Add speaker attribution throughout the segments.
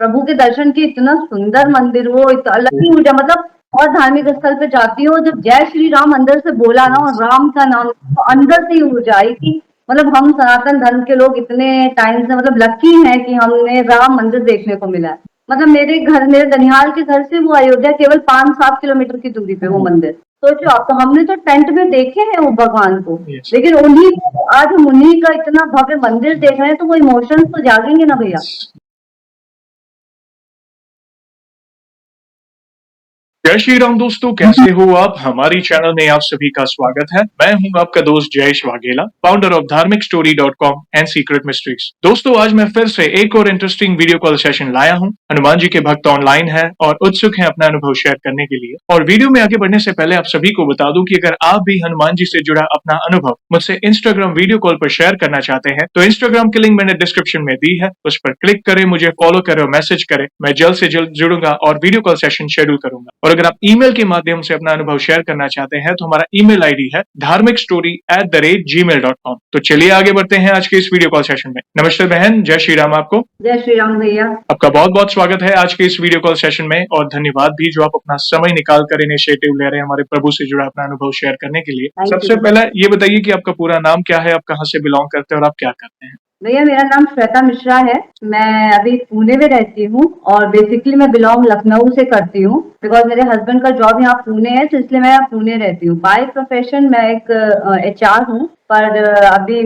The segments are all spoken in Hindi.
Speaker 1: प्रभु के दर्शन की, इतना सुंदर मंदिर, वो एक अलग ही ऊर्जा, मतलब और धार्मिक स्थल पे जाती हूँ, जब जय श्री राम अंदर से बोला ना और राम का नाम, तो अंदर से ही ऊर्जा आई कि मतलब हम सनातन धर्म के लोग इतने टाइम से मतलब लकी हैं कि हमने राम मंदिर देखने को मिला है। मतलब मेरे दनिहाल के घर से वो अयोध्या केवल 5-7 किलोमीटर की दूरी पे वो मंदिर। सोचो आप, तो हमने तो टेंट में देखे हैं वो भगवान को, लेकिन उन्हीं आज हम उन्हीं का इतना भव्य मंदिर देख रहे हैं, तो वो इमोशंस तो जागेंगे ना भैया।
Speaker 2: जय श्री राम दोस्तों, कैसे हो आप? हमारी चैनल में आप सभी का स्वागत है। मैं हूं आपका दोस्त जयेश वाघेला, फाउंडर ऑफ धार्मिकस्टोरी.com एंड सीक्रेट मिस्ट्रीज। दोस्तों, आज मैं फिर से एक और इंटरेस्टिंग वीडियो कॉल सेशन लाया हूं। हनुमान जी के भक्त ऑनलाइन हैं और उत्सुक हैं अपना अनुभव शेयर करने के लिए। और वीडियो में आगे बढ़ने से पहले आप सभी को बता दूं कि अगर आप भी हनुमान जी से जुड़ा अपना अनुभव मुझसे इंस्टाग्राम वीडियो कॉल पर शेयर करना चाहते हैं, तो इंस्टाग्राम की लिंक मैंने डिस्क्रिप्शन में दी है, उस पर क्लिक करें, मुझे फॉलो करें और मैसेज करें। मैं जल्द से जल्द जुड़ूंगा और वीडियो कॉल सेशन शेड्यूल करूंगा। और अगर आप ईमेल के माध्यम से अपना अनुभव शेयर करना चाहते हैं, तो हमारा ईमेल आईडी है dharmikstory@gmail.com। तो चलिए आगे बढ़ते हैं आज के इस वीडियो कॉल सेशन में। नमस्ते बहन, जय श्री राम आपको।
Speaker 1: जय श्री राम भैया।
Speaker 2: आपका बहुत बहुत स्वागत है आज के इस वीडियो कॉल सेशन में, और धन्यवाद भी जो आप अपना समय निकाल कर इनिशिएटिव ले रहे हैं हमारे प्रभु से जुड़ा अपना अनुभव शेयर करने के लिए। सबसे पहले ये बताइए कि आपका पूरा नाम क्या है, आप कहाँ से बिलोंग करते हैं और आप क्या करते हैं?
Speaker 1: भैया मेरा नाम श्वेता मिश्रा है। मैं अभी पुणे में रहती हूँ और बेसिकली मैं बिलोंग लखनऊ से करती हूँ, बिकॉज मेरे हस्बैंड का जॉब यहाँ पुणे है, तो इसलिए मैं यहाँ पुणे रहती हूँ। बाय प्रोफेशन मैं एक HR हूँ, पर अभी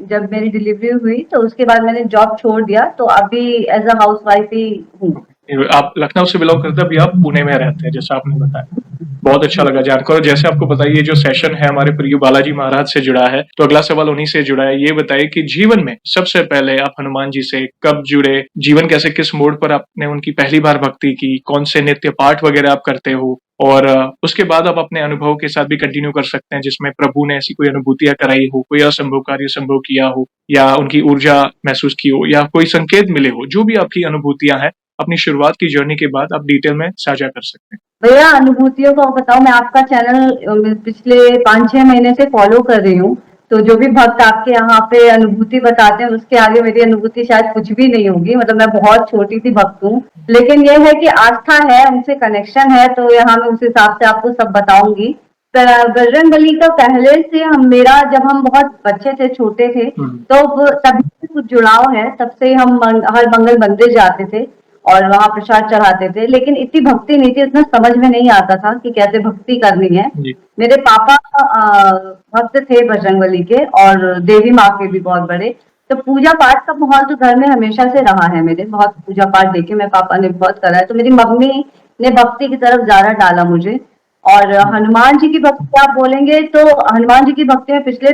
Speaker 1: जब मेरी डिलीवरी हुई तो उसके बाद मैंने जॉब छोड़ दिया, तो अभी एज अ हाउस वाइफ ही हूँ।
Speaker 2: आप लखनऊ से बिलोंग करते हैं, अभी आप पुणे में रहते हैं जैसा आपने बताया। बहुत अच्छा लगा जानकर। और जैसे आपको पता है, ये जो सेशन है हमारे प्रिय बालाजी महाराज से जुड़ा है, तो अगला सवाल उन्हीं से जुड़ा है। ये बताइए कि जीवन में सबसे पहले आप हनुमान जी से कब जुड़े, जीवन कैसे, किस मोड़ पर आपने उनकी पहली बार भक्ति की, कौन से नित्य पाठ वगैरह आप करते हो, और उसके बाद आप अपने अनुभव के साथ भी कंटिन्यू कर सकते हैं जिसमें प्रभु ने ऐसी कोई अनुभूतियां कराई हो, कोई असंभव कार्य संभव किया हो, या उनकी ऊर्जा महसूस की हो, या कोई संकेत मिले हो। जो भी आपकी अनुभूतियां हैं, अपनी शुरुआत की जर्नी के बाद आप डिटेल में साझा कर सकते हैं।
Speaker 1: भैया अनुभूतियों का बताओ, मैं आपका चैनल पिछले 5-6 महीने से फॉलो कर रही हूँ, तो जो भी भक्त आपके यहाँ पे अनुभूति बताते हैं उसके आगे मेरी अनुभूति शायद कुछ भी नहीं होगी। मतलब मैं बहुत छोटी सी भक्त हूँ, लेकिन ये है कि आस्था है, उनसे कनेक्शन है, तो यहाँ मैं उस हिसाब से आपको सब बताऊंगी। बजरंगबली का पहले से जब हम बहुत बच्चे थे, छोटे थे, तो तभी से कुछ जुड़ाव है। तब से हम हर मंगल मंदिर जाते थे और वहां प्रसाद चढ़ाते थे, लेकिन इतनी भक्ति नहीं थी, इतना समझ में नहीं आता था कि कैसे भक्ति करनी है। मेरे पापा भक्त थे बजरंगबली के और देवी माँ के भी बहुत बड़े, तो पूजा पाठ का माहौल तो घर में हमेशा से रहा है। मेरे बहुत पूजा पाठ देखे मेरे पापा ने बहुत करा है, तो मेरी मम्मी ने भक्ति की तरफ ज्यादा डाला मुझे। और हनुमान जी की भक्ति आप बोलेंगे तो हनुमान जी की भक्ति में पिछले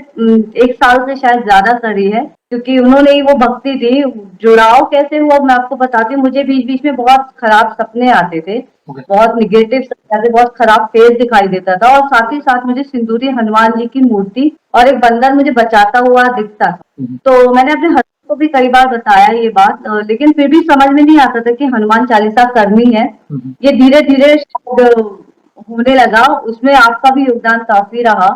Speaker 1: 1 साल से शायद ज्यादा करी है, क्योंकि उन्होंने ही वो भक्ति दी। जुड़ाव कैसे हुआ मैं आपको बताती हूँ। मुझे बीच बीच में बहुत खराब सपने आते थे, बहुत निगेटिव सपने आते, बहुत खराब फेस दिखाई देता था, और साथ ही साथ मुझे सिंदूरी हनुमान जी की मूर्ति और एक बंदर मुझे बचाता हुआ दिखता था। तो मैंने अपने हस्बैंड को भी कई बार बताया ये बात, लेकिन फिर भी समझ में नहीं आता था कि हनुमान चालीसा करनी है। ये धीरे धीरे होने लगा, उसमें आपका भी योगदान काफी रहा।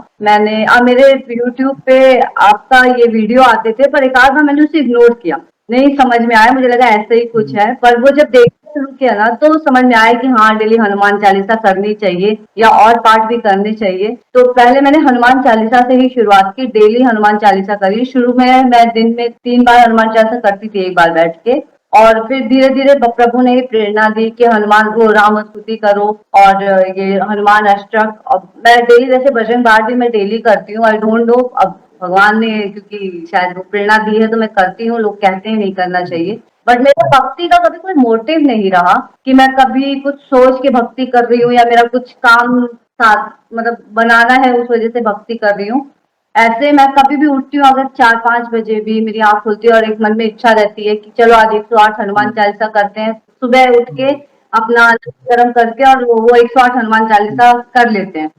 Speaker 1: मेरे यूट्यूब पे आपका ये वीडियो आते थे, पर एक आध बार मैंने उसे इग्नोर किया, नहीं समझ में आया, मुझे लगा ऐसे ही कुछ है। पर वो जब देखना शुरू किया ना, तो समझ में आया कि हाँ, डेली हनुमान चालीसा करनी चाहिए या और पाठ भी करने चाहिए। तो पहले मैंने हनुमान चालीसा से ही शुरुआत की, डेली हनुमान चालीसा करी। शुरू में मैं दिन में 3 बार हनुमान चालीसा करती थी, एक बार बैठ के, और फिर धीरे धीरे प्रभु ने प्रेरणा दी कि हनुमान को राम स्तुति करो और ये हनुमान अष्टक। अब मैं डेली, जैसे भजन पाठ भी मैं डेली करती हूँ। आई डोंट नो, अब भगवान ने क्योंकि शायद वो प्रेरणा दी है तो मैं करती हूँ। लोग कहते हैं नहीं करना चाहिए, बट मेरा भक्ति का कभी कोई मोटिव नहीं रहा कि मैं कभी कुछ सोच के भक्ति कर रही हूँ या मेरा कुछ काम साथ मतलब बनाना है उस वजह से भक्ति कर रही हूँ। ऐसे मैं कभी भी उठती हूँ, अगर 4-5 बजे भी मेरी आंख खुलती है और एक मन में इच्छा रहती है कि चलो आज 108 हनुमान चालीसा करते हैं, सुबह उठ के अपना गर्म करके और वो 108 हनुमान चालीसा कर लेते हैं।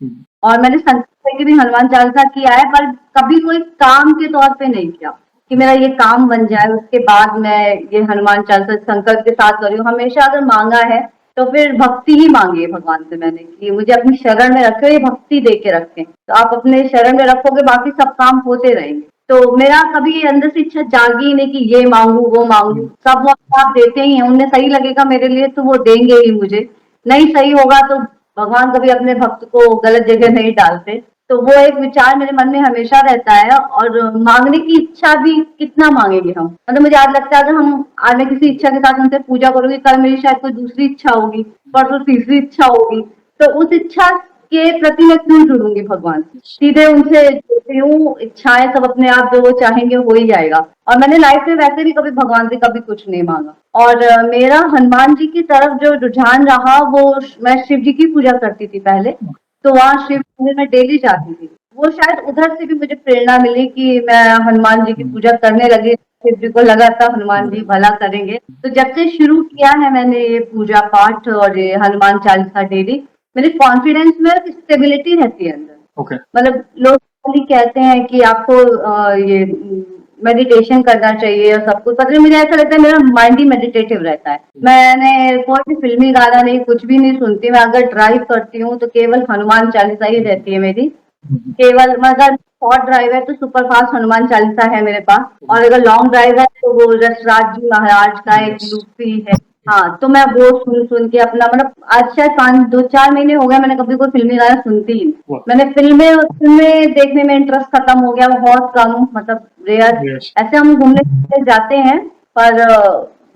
Speaker 1: और मैंने संकल्प की भी हनुमान चालीसा किया है, पर कभी कोई काम के तौर पे नहीं किया कि मेरा ये काम बन जाए उसके बाद मैं ये हनुमान चालीसा संकल्प के साथ कर रही हूँ। हमेशा अगर मांगा है तो फिर भक्ति ही मांगी है भगवान से मैंने, कि मुझे अपनी शरण में रखे, ये भक्ति दे के रखें। तो आप अपने शरण में रखोगे, बाकी सब काम होते रहेंगे। तो मेरा कभी ये अंदर से इच्छा जागी ही नहीं कि ये मांगू वो मांगू, सब वो अपने आप देते ही हैं, उन्हें सही लगेगा मेरे लिए तो वो देंगे ही मुझे, नहीं सही होगा तो भगवान कभी अपने भक्त को गलत जगह नहीं डालते। तो वो एक विचार मेरे मन में हमेशा रहता है, और मांगने की इच्छा भी कितना मांगेंगे हम, मतलब मुझे आज लगता है अगर हम आज मैं किसी इच्छा के साथ उनसे पूजा करूंगी, कल मेरी शायद कोई दूसरी इच्छा होगी, परसों तीसरी इच्छा होगी, तो उस इच्छा के प्रति मैं क्यों जुड़ूंगी भगवान से, सीधे उनसे जुड़ती हूँ, इच्छाएं सब अपने आप जो वो चाहेंगे हो ही जाएगा। और मैंने लाइफ में वैसे भी कभी भगवान से कभी कुछ नहीं मांगा। और मेरा हनुमान जी की तरफ जो रुझान रहा वो, मैं शिव जी की पूजा करती थी पहले, तो वहाँ शिव मंदिर में डेली जाती थी। वो शायद उधर से भी मुझे प्रेरणा मिली कि मैं हनुमान जी की पूजा करने लगी। शिव जी को लगा था हनुमान जी भला करेंगे, तो जब से शुरू किया है मैंने ये पूजा पाठ और ये हनुमान चालीसा डेली, मेरे कॉन्फिडेंस में स्टेबिलिटी रहती है अंदर।
Speaker 2: ओके।
Speaker 1: मतलब लोग खाली कहते हैं कि आपको ये मेडिटेशन करना चाहिए और सब कुछ, पता नहीं मुझे ऐसा लगता है मेरा माइंड ही मेडिटेटिव रहता है। मैंने कोई भी फिल्मी गाना नहीं, कुछ भी नहीं सुनती। मैं अगर ड्राइव करती हूँ तो केवल हनुमान चालीसा ही रहती है मेरी, केवल मगर शॉर्ट ड्राइव है तो सुपर फास्ट हनुमान चालीसा है मेरे पास, और अगर लॉन्ग ड्राइव है तो वो रसराज जी महाराज का एक लूफी है। हाँ, तो मैं वो सुन सुन के अपना, मतलब आज शायद 5 2 4 महीने हो गए मैंने कभी कोई फिल्मी गाना सुनती ही नहीं। मैंने फिल्में फिल्में देखने में इंटरेस्ट खत्म हो गया, बहुत कम, मतलब रेयर।
Speaker 2: यस।
Speaker 1: ऐसे हम घूमने फिरने जाते हैं, पर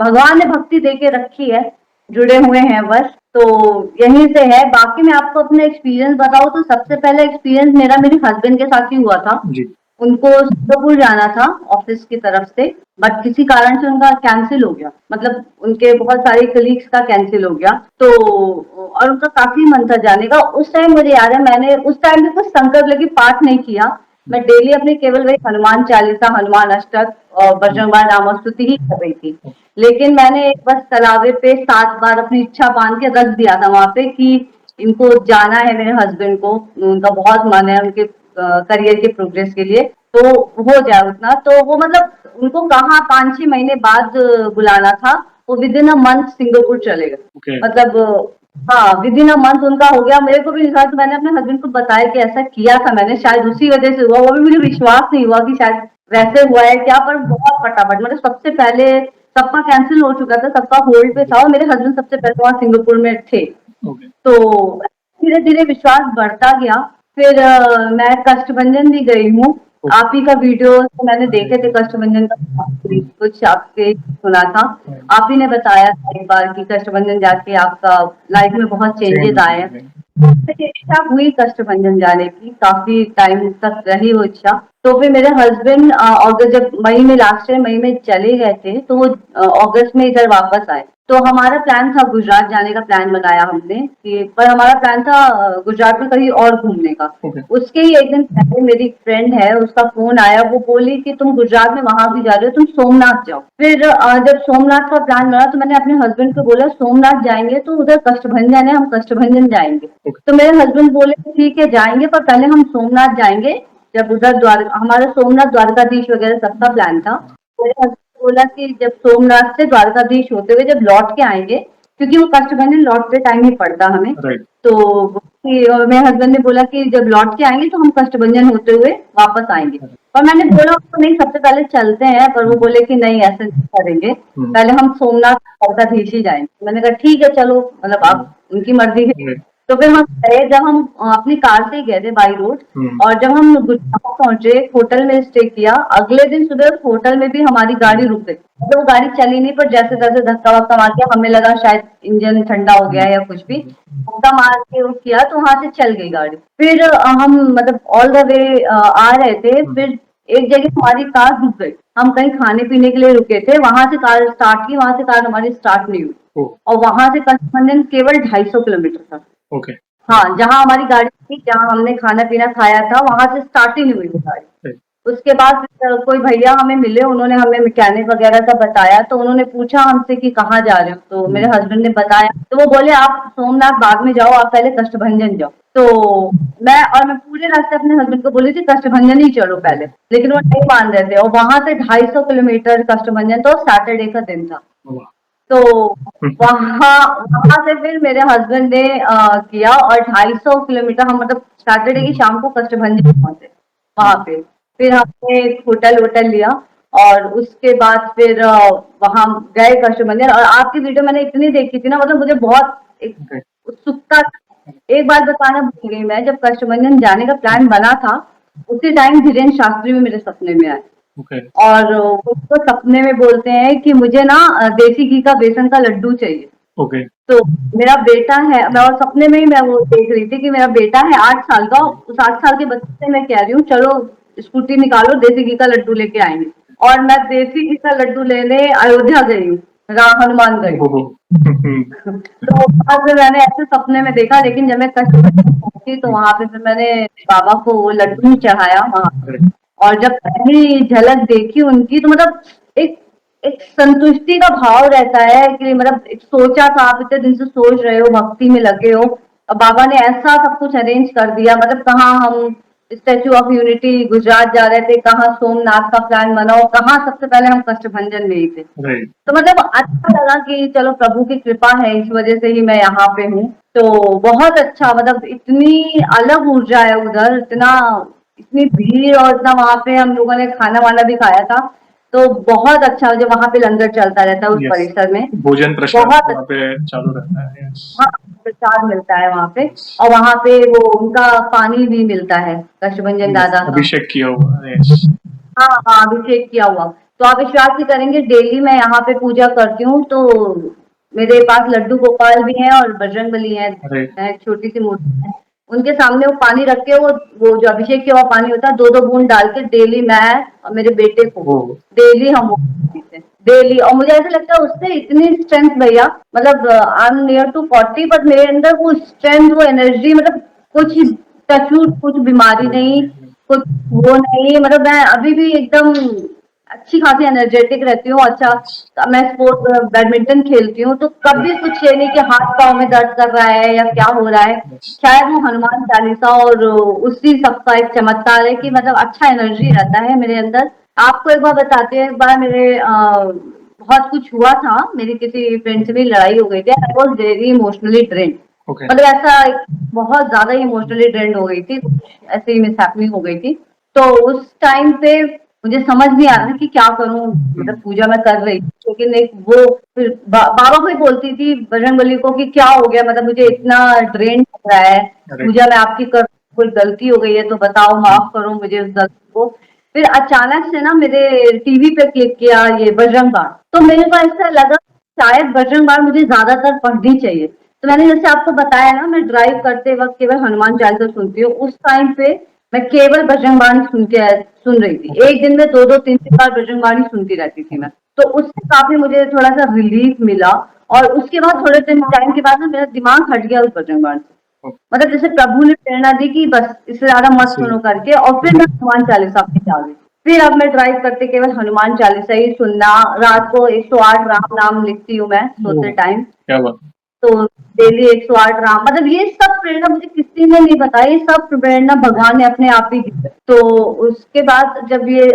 Speaker 1: भगवान ने भक्ति दे के रखी है, जुड़े हुए हैं बस, तो यहीं से है। बाकी मैं आपको अपना एक्सपीरियंस बताऊं तो सबसे पहला एक्सपीरियंस मेरा मेरे हस्बैंड के साथ ही हुआ था।
Speaker 2: जी।
Speaker 1: उनको सिंगापुर जाना था ऑफिस की तरफ से, बट किसी कारण से उनका कैंसिल हो गया, मतलब उनके बहुत सारे कलीग्स का कैंसिल हो गया। तो और उनका काफी मन था जाने का। उस टाइम मुझे याद है मैंने उस टाइम भी कुछ संकल्प लेके पाठ नहीं किया, मैं डेली अपने केवल वही हनुमान चालीसा, हनुमान अष्टक और बजरंगबाण रामस्तुति ही कर रही थी। लेकिन मैंने एक बस तलावे पे 7 बार अपनी इच्छा बांध के रख दिया था वहां पे कि इनको जाना है, मेरे हस्बैंड को, उनका बहुत मन है उनके करियर के प्रोग्रेस के लिए, तो हो जाए उतना। तो वो मतलब उनको कहाँ 5 6 महीने बाद बुलाना था, वो with in a month Singapore चले गए।
Speaker 2: ओके।
Speaker 1: मतलब हाँ, विद इन अ मंथ उनका हो गया। मेरे को भी नहीं था, तो मैंने अपने हस्बैंड को बताया कि ऐसा किया था मैंने, शायद उसी वजह से हुआ। वो भी मुझे विश्वास नहीं हुआ कि शायद वैसे हुआ है क्या, पर बहुत फटाफट, मतलब सबसे पहले सबका कैंसिल हो चुका था, सबका होल्ड पे था, और मेरे हस्बैंड सबसे पहले वहाँ सिंगापुर में थे।
Speaker 2: ओके।
Speaker 1: तो धीरे धीरे विश्वास बढ़ता गया। फिर मैं कष्टभंजन भी गई हूँ। आप ही का वीडियो तो मैंने देखे थे कष्टभंजन का, कुछ आपके सुना था, आप ही ने बताया था एक बार कि कष्टभंजन जाके आपका लाइफ में बहुत चेंजेस आए हैं। मुझे इच्छा हुई कष्टभंजन जाने की, काफी टाइम तक रही वो इच्छा। तो फिर मेरे हस्बैंड अगस्त, जब मई में लास्ट ईयर मई में चले गए थे, तो वो अगस्त में इधर वापस आए। तो हमारा प्लान था गुजरात जाने का, प्लान बनाया हमने कि, पर हमारा प्लान था गुजरात में कहीं और घूमने का।
Speaker 2: ओके।
Speaker 1: उसके ही एक दिन पहले मेरी फ्रेंड है, उसका फोन आया, वो बोली कि तुम गुजरात में वहां भी जा रहे हो, तुम सोमनाथ जाओ। फिर जब सोमनाथ का प्लान बना तो मैंने अपने हस्बैंड को बोला सोमनाथ जाएंगे तो उधर कष्टभंजन है, हम कष्टभंजन जाएंगे। तो मेरे हस्बैंड बोले ठीक है जाएंगे, पर पहले हम सोमनाथ जाएंगे। जब उधर द्वारका, हमारा सोमनाथ द्वारकाधीश वगैरह सबका प्लान था। मेरे हस्बैंड बोला कि जब सोमनाथ से द्वारकाधीश होते हुए जब लौट के आएंगे, क्योंकि वो कष्टभंजन लौटते टाइम ही पड़ता हमें,
Speaker 2: राइट।
Speaker 1: तो और मेरे हस्बैंड ने बोला कि जब लौट के आएंगे तो हम कष्टभंजन होते हुए वापस आएंगे। और मैंने बोला उसको नहीं, सबसे पहले चलते हैं, पर वो बोले कि नहीं ऐसे नहीं करेंगे, पहले हम सोमनाथ द्वारकाधीश ही जाएंगे। मैंने कहा ठीक है चलो, मतलब आप उनकी मर्जी है। तो फिर हम गए, जब हम अपनी कार से ही गए थे बाई रोड, और जब हम गुजरात पहुंचे, होटल में स्टे किया, अगले दिन सुबह उस होटल में भी हमारी गाड़ी रुक गई। तो वो गाड़ी चली नहीं, पर जैसे तैसे धक्का वक्का मार के, हमें लगा शायद इंजन ठंडा हो गया या कुछ भी, धक्का मार के वो किया तो वहां से चल गई गाड़ी। फिर हम मतलब ऑल द वे आ रहे थे, फिर एक जगह हमारी कार रुक गई। हम कहीं खाने पीने के लिए रुके थे, वहां से कार स्टार्ट की, वहां से कार हमारी स्टार्ट नहीं हुई, और वहां से कष्टभंजन केवल 250 किलोमीटर था।
Speaker 2: ओके।
Speaker 1: हाँ, जहाँ हमारी गाड़ी थी, जहाँ हमने खाना पीना खाया था, वहां से स्टार्ट ही नहीं हुई वो गाड़ी। उसके बाद फिर कोई भैया हमें मिले, उन्होंने हमें मैकेनिक वगैरह का बताया, तो उन्होंने पूछा हमसे कि कहाँ जा रहे हो, तो मेरे हस्बैंड ने बताया, तो वो बोले आप सोमनाथ बाद में जाओ, आप पहले कष्टभंजन जाओ। तो मैं पूरे रास्ते अपने हस्बैंड को बोली थी कष्टभंजन ही चलो पहले, लेकिन वो नहीं मान रहे थे। और वहां से 250 किलोमीटर कष्टभंजन, तो सैटरडे का दिन था। तो वहां वहां से फिर मेरे हस्बैंड ने किया, और 250 किलोमीटर हम, मतलब सैटरडे की शाम को कष्टभंजन पहुंचे वहां पे। फिर हमने एक होटल वोटल लिया और उसके बाद फिर वहां गए कष्ट मंदिर। और आपकी वीडियो मैंने इतनी देखी थी ना, मतलब मुझे बहुत एक
Speaker 2: ओके,
Speaker 1: उत्सुकता थी। एक बात बताना भूल गई मैं, जब कष्टभंजन जाने का प्लान बना था उसी टाइम धीरेन्द्र शास्त्री भी मेरे सपने में आए।
Speaker 2: ओके,
Speaker 1: और उसको सपने में बोलते हैं कि मुझे ना देसी घी का बेसन का लड्डू चाहिए।
Speaker 2: ओके,
Speaker 1: तो मेरा बेटा है, मैं और सपने में ही मैं वो देख रही थी कि मेरा बेटा है 8 साल का। उस 8 साल के बच्चे से मैं कह रही हूँ चलो स्कूटी निकालो, देसी घी का लड्डू लेके आएंगे। और मैं देसी घी का लड्डू लेने अयोध्या गई हूँ, हनुमानगढ़ी।
Speaker 2: ओहो,
Speaker 1: तो वहां से मैंने ऐसे सपने में देखा, लेकिन जब मैं कच्छ पहुंची तो वहां पे फिर मैंने बाबा को वो लड्डू ही चढ़ाया वहां पे। और जब पहली झलक देखी उनकी तो मतलब एक एक संतुष्टि का भाव रहता है कि मतलब एक सोचा था, आप इतने दिन से सोच रहे हो, भक्ति में लगे हो, और बाबा ने ऐसा सब कुछ अरेंज कर दिया। मतलब कहाँ हम स्टेच्यू ऑफ यूनिटी गुजरात जा रहे थे, कहाँ सोमनाथ का प्लान बना, और कहाँ सबसे पहले हम कष्टभंजन में ही थे।
Speaker 2: राइट,
Speaker 1: तो मतलब अच्छा लगा कि चलो प्रभु की कृपा है, इस वजह से ही मैं यहाँ पे हूँ। तो बहुत अच्छा, मतलब इतनी अलग ऊर्जा है उधर, इतना इतनी भीड़, और इतना वहां पे हम लोगों ने खाना वाना भी खाया था। तो बहुत अच्छा, जो वहां पे लंगर चलता रहता है उस
Speaker 2: यस,
Speaker 1: परिसर में,
Speaker 2: भोजन प्रसाद
Speaker 1: बहुत
Speaker 2: वहाँ पे चालू रहता है, यस,
Speaker 1: अच्छा प्रसाद मिलता है वहां पे।
Speaker 2: यस,
Speaker 1: और वहां पे वो उनका पानी भी मिलता है, कष्टभंजन
Speaker 2: यस,
Speaker 1: दादा का।
Speaker 2: अभिषेक किया हुआ, यस,
Speaker 1: हाँ हाँ, अभिषेक किया हुआ। तो आप विश्वास नहीं करेंगे, डेली मैं यहाँ पे पूजा करती हूँ तो मेरे पास लड्डू गोपाल भी हैं और बजरंगबली है,
Speaker 2: राइट,
Speaker 1: एक छोटी सी मूर्ति है। उनके सामने वो पानी रख के, वो जो अभिषेक किया हुआ पानी होता है, 2-2 बूंद डाल के डेली मैं और मेरे बेटे को
Speaker 2: वो,
Speaker 1: डेली हम वो पीते हैं डेली। और मुझे ऐसा लगता है उससे इतनी स्ट्रेंथ भैया, मतलब I am near to 40, but मेरे अंदर वो स्ट्रेंथ, वो एनर्जी, मतलब कुछ टचवुड कुछ बीमारी नहीं, कुछ वो नहीं, मतलब मैं अभी भी एकदम अच्छी खासी एनर्जेटिक रहती हूँ। अच्छा, मैं स्पोर्ट बैडमिंटन खेलती हूँ, तो कभी कुछ ये नहीं कि हाथ पाँव में दर्द कर रहा है या क्या हो रहा है।
Speaker 2: यस,
Speaker 1: शायद वो हनुमान चालीसा और उसी सबका एक चमत्कार है कि मतलब अच्छा एनर्जी रहता है मेरे अंदर। आपको एक बार बताते हैं, एक बार मेरे बहुत कुछ हुआ था, मेरी किसी फ्रेंड से भी लड़ाई हो गई थी। I was very emotionally drain,
Speaker 2: okay,
Speaker 1: मतलब ऐसा बहुत ज्यादा इमोशनली ड्रेन हो गई थी, कुछ ऐसी मिसहैपनिंग हो गई थी। तो उस टाइम पे मुझे समझ नहीं आ रहा कि क्या करूं, मतलब पूजा मैं कर रही थी, लेकिन एक वो फिर बाबा को ही बोलती थी, बजरंगबली को, कि क्या हो गया, मतलब मुझे इतना ड्रेन लग रहा है,
Speaker 2: राइट,
Speaker 1: पूजा मैं आपकी कर, कोई गलती हो गई है तो बताओ, माफ करो मुझे उस गलती को। फिर अचानक से ना मेरे टीवी पे क्लिक किया ये बजरंग बाण, तो मेरे को ऐसा लगा शायद बजरंग बाण मुझे ज्यादातर पढ़नी चाहिए। तो मैंने जैसे आपको बताया ना, मैं ड्राइव करते वक्त केवल हनुमान चालीसा सुनती हूँ। उस टाइम पे मैं केवल बजरंग बाण सुन रही थी, एक दिन में 2-2 3-3 बार बजरंग बाण ही सुनती रहती थी मैं। तो उससे काफी मुझे थोड़ा सा रिलीफ मिला। और उसके बाद थोड़े दिन टाइम के बाद ना मेरा दिमाग हट गया उस बजरंग बाण से, मतलब जैसे प्रभु ने प्रेरणा दी कि बस इससे ज्यादा मत
Speaker 2: सही,
Speaker 1: सुनो करके, और फिर मैं हनुमान चालीसा पे आ गई। फिर अब मैं ड्राइव करते केवल हनुमान चालीसा ही सुनना, रात को 108 राम नाम लिखती हूँ मैं सोते
Speaker 2: ओह,
Speaker 1: टाइम।
Speaker 2: क्या बात,
Speaker 1: तो डेली 108 राम, मतलब ये सब प्रेरणा मुझे किसी ने नहीं बताई, ये सब प्रेरणा भगवान ने अपने आप ही दी है। तो उसके बाद जब ये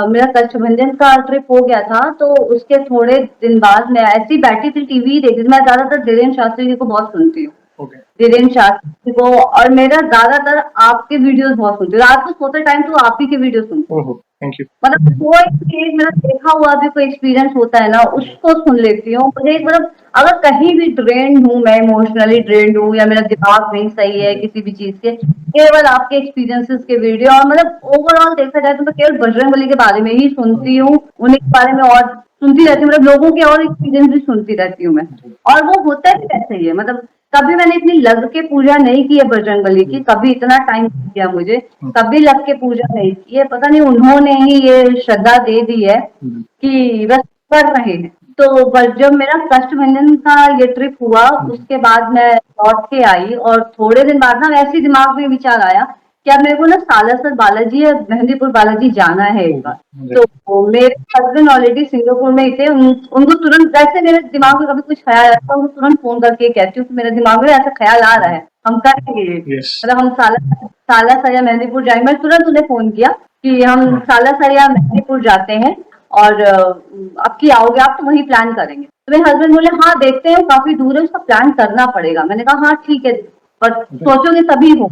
Speaker 1: मेरा कष्टभंजन का ट्रिप हो गया था, तो उसके थोड़े दिन बाद मैं ऐसी बैठी थी, टीवी देख रही थी। मैं ज्यादातर धीरेन्द्र शास्त्री जी को बहुत सुनती हूँ,
Speaker 2: ओके,
Speaker 1: धीरेन्द्र शास्त्री को, और मेरा ज्यादातर आपके वीडियोस बहुत सुनती हूँ, रात को सोते टाइम तो आप ही के वीडियो सुनती हूँ।
Speaker 2: ओहो, थैंक यू,
Speaker 1: मतलब कोई चीज मेरा देखा हुआ भी कोई एक्सपीरियंस होता है ना, उसको सुन लेती हूँ। मुझे मतलब अगर कहीं भी ड्रेन्ड हूँ, मैं इमोशनली ड्रेन्ड हूँ या मेरा दिमाग नहीं सही है किसी भी चीज के, केवल आपके एक्सपीरियंसेस के वीडियो, और मतलब ओवरऑल देखा जाए तो मैं केवल बजरंगबली के बारे में ही सुनती हूँ, उन्हीं के बारे में और सुनती रहती हूँ, मतलब लोगों के और एक्सपीरियंस भी सुनती रहती हूँ मैं। और वो होता भी वैसे ही है, मतलब कभी मैंने इतनी लग के पूजा नहीं की है बजरंगबली की, कभी इतना टाइम नहीं दिया मुझे, कभी लग के पूजा नहीं की है। पता नहीं उन्होंने ही ये श्रद्धा दे दी है कि बस कर रहे हैं। तो बस जब मेरा कष्टभंजन का ये ट्रिप हुआ, उसके बाद मैं लौट के आई, और थोड़े दिन बाद ना वैसे ही दिमाग में विचार आया कि अब मेरे को ना सालासर बालाजी या मेहंदीपुर बालाजी जाना है एक बार। तो मेरे हस्बैंड ऑलरेडी सिंगापुर में ही थे, उनको तुरंत, जैसे मेरे दिमाग में कभी कुछ ख्याल आता है, उनको तुरंत फोन करके कहती हूँ कि मेरे दिमाग में ऐसा ख्याल आ रहा है, हम करेंगे ये,
Speaker 2: यस,
Speaker 1: मतलब हम सालासर या मेहंदीपुर जाएंगे। मैं तुरंत उन्हें फोन किया कि हम सालासर या मेहंदीपुर जाते हैं, और अब की आओगे आप तो वही प्लान करेंगे। तो मेरे हस्बैंड बोले हाँ देखते हैं, काफी दूर है, उसका प्लान करना पड़ेगा। मैंने कहा हाँ ठीक है, पर सोचोगे तभी हो।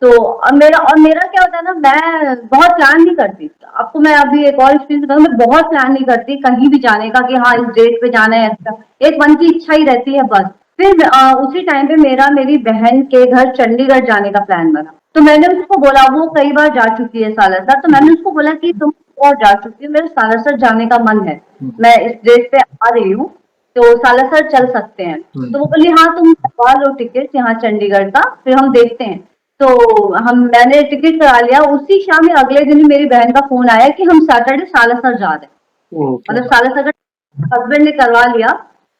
Speaker 1: तो अब मेरा क्या होता है ना, मैं बहुत प्लान नहीं करती। आपको मैं अभी एक और एक्सपीरियंस बताऊं, मैं बहुत प्लान नहीं करती कहीं भी जाने का कि हाँ इस डेट पे जाना है ऐसा। एक मन की इच्छा ही रहती है बस। फिर उसी टाइम पे मेरा मेरी बहन के घर चंडीगढ़ जाने का प्लान बना। तो मैंने उसको बोला, वो कई बार जा चुकी है सालासर, तो मैंने उसको बोला कि तुम और जा चुकी हो, मेरे सालासर जाने का मन है, मैं इस डेट पे आ रही हूँ, तो सालासर चल सकते हैं। तो वो बोली हाँ तुम करवा लो टिकट यहाँ चंडीगढ़ का, फिर हम देखते हैं। तो मैंने टिकट करा लिया। उसी शाम या अगले दिन ही मेरी बहन का फोन आया कि हम सैटरडे सालासर जा रहे हैं।
Speaker 2: ओके।
Speaker 1: मतलब सालासर का हस्बैंड ने करवा लिया,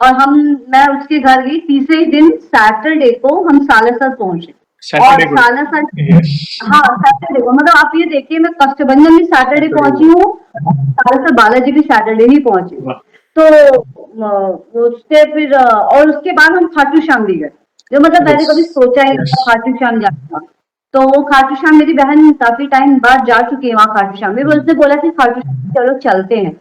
Speaker 1: और मैं उसके घर गई। तीसरे दिन सैटरडे को हम सालासर पहुंचे। और
Speaker 2: सैटरडे को।
Speaker 1: सालासर,
Speaker 2: यस।
Speaker 1: हाँ सैटरडे को, मतलब आप ये देखिए, मैं कष्टभंजन भी सैटरडे
Speaker 2: सैटरडे
Speaker 1: पहुंची
Speaker 2: को।
Speaker 1: हूँ, सालासर बालाजी भी सैटरडे ही पहुंची हूँ।
Speaker 2: वाह।
Speaker 1: तो उससे फिर और उसके बाद हम खाटू श्याम भी गए, जो मतलब मैंने
Speaker 2: यस।
Speaker 1: कभी सोचा ही नहीं
Speaker 2: यस।
Speaker 1: था खाटू श्याम जाना। तो वो खाटू श्याम, मेरी बहन काफी टाइम बाद जा चुकी है वहाँ खाटू श्याम में, उसने बोला कि खाटू श्याम चलो चलते हैं।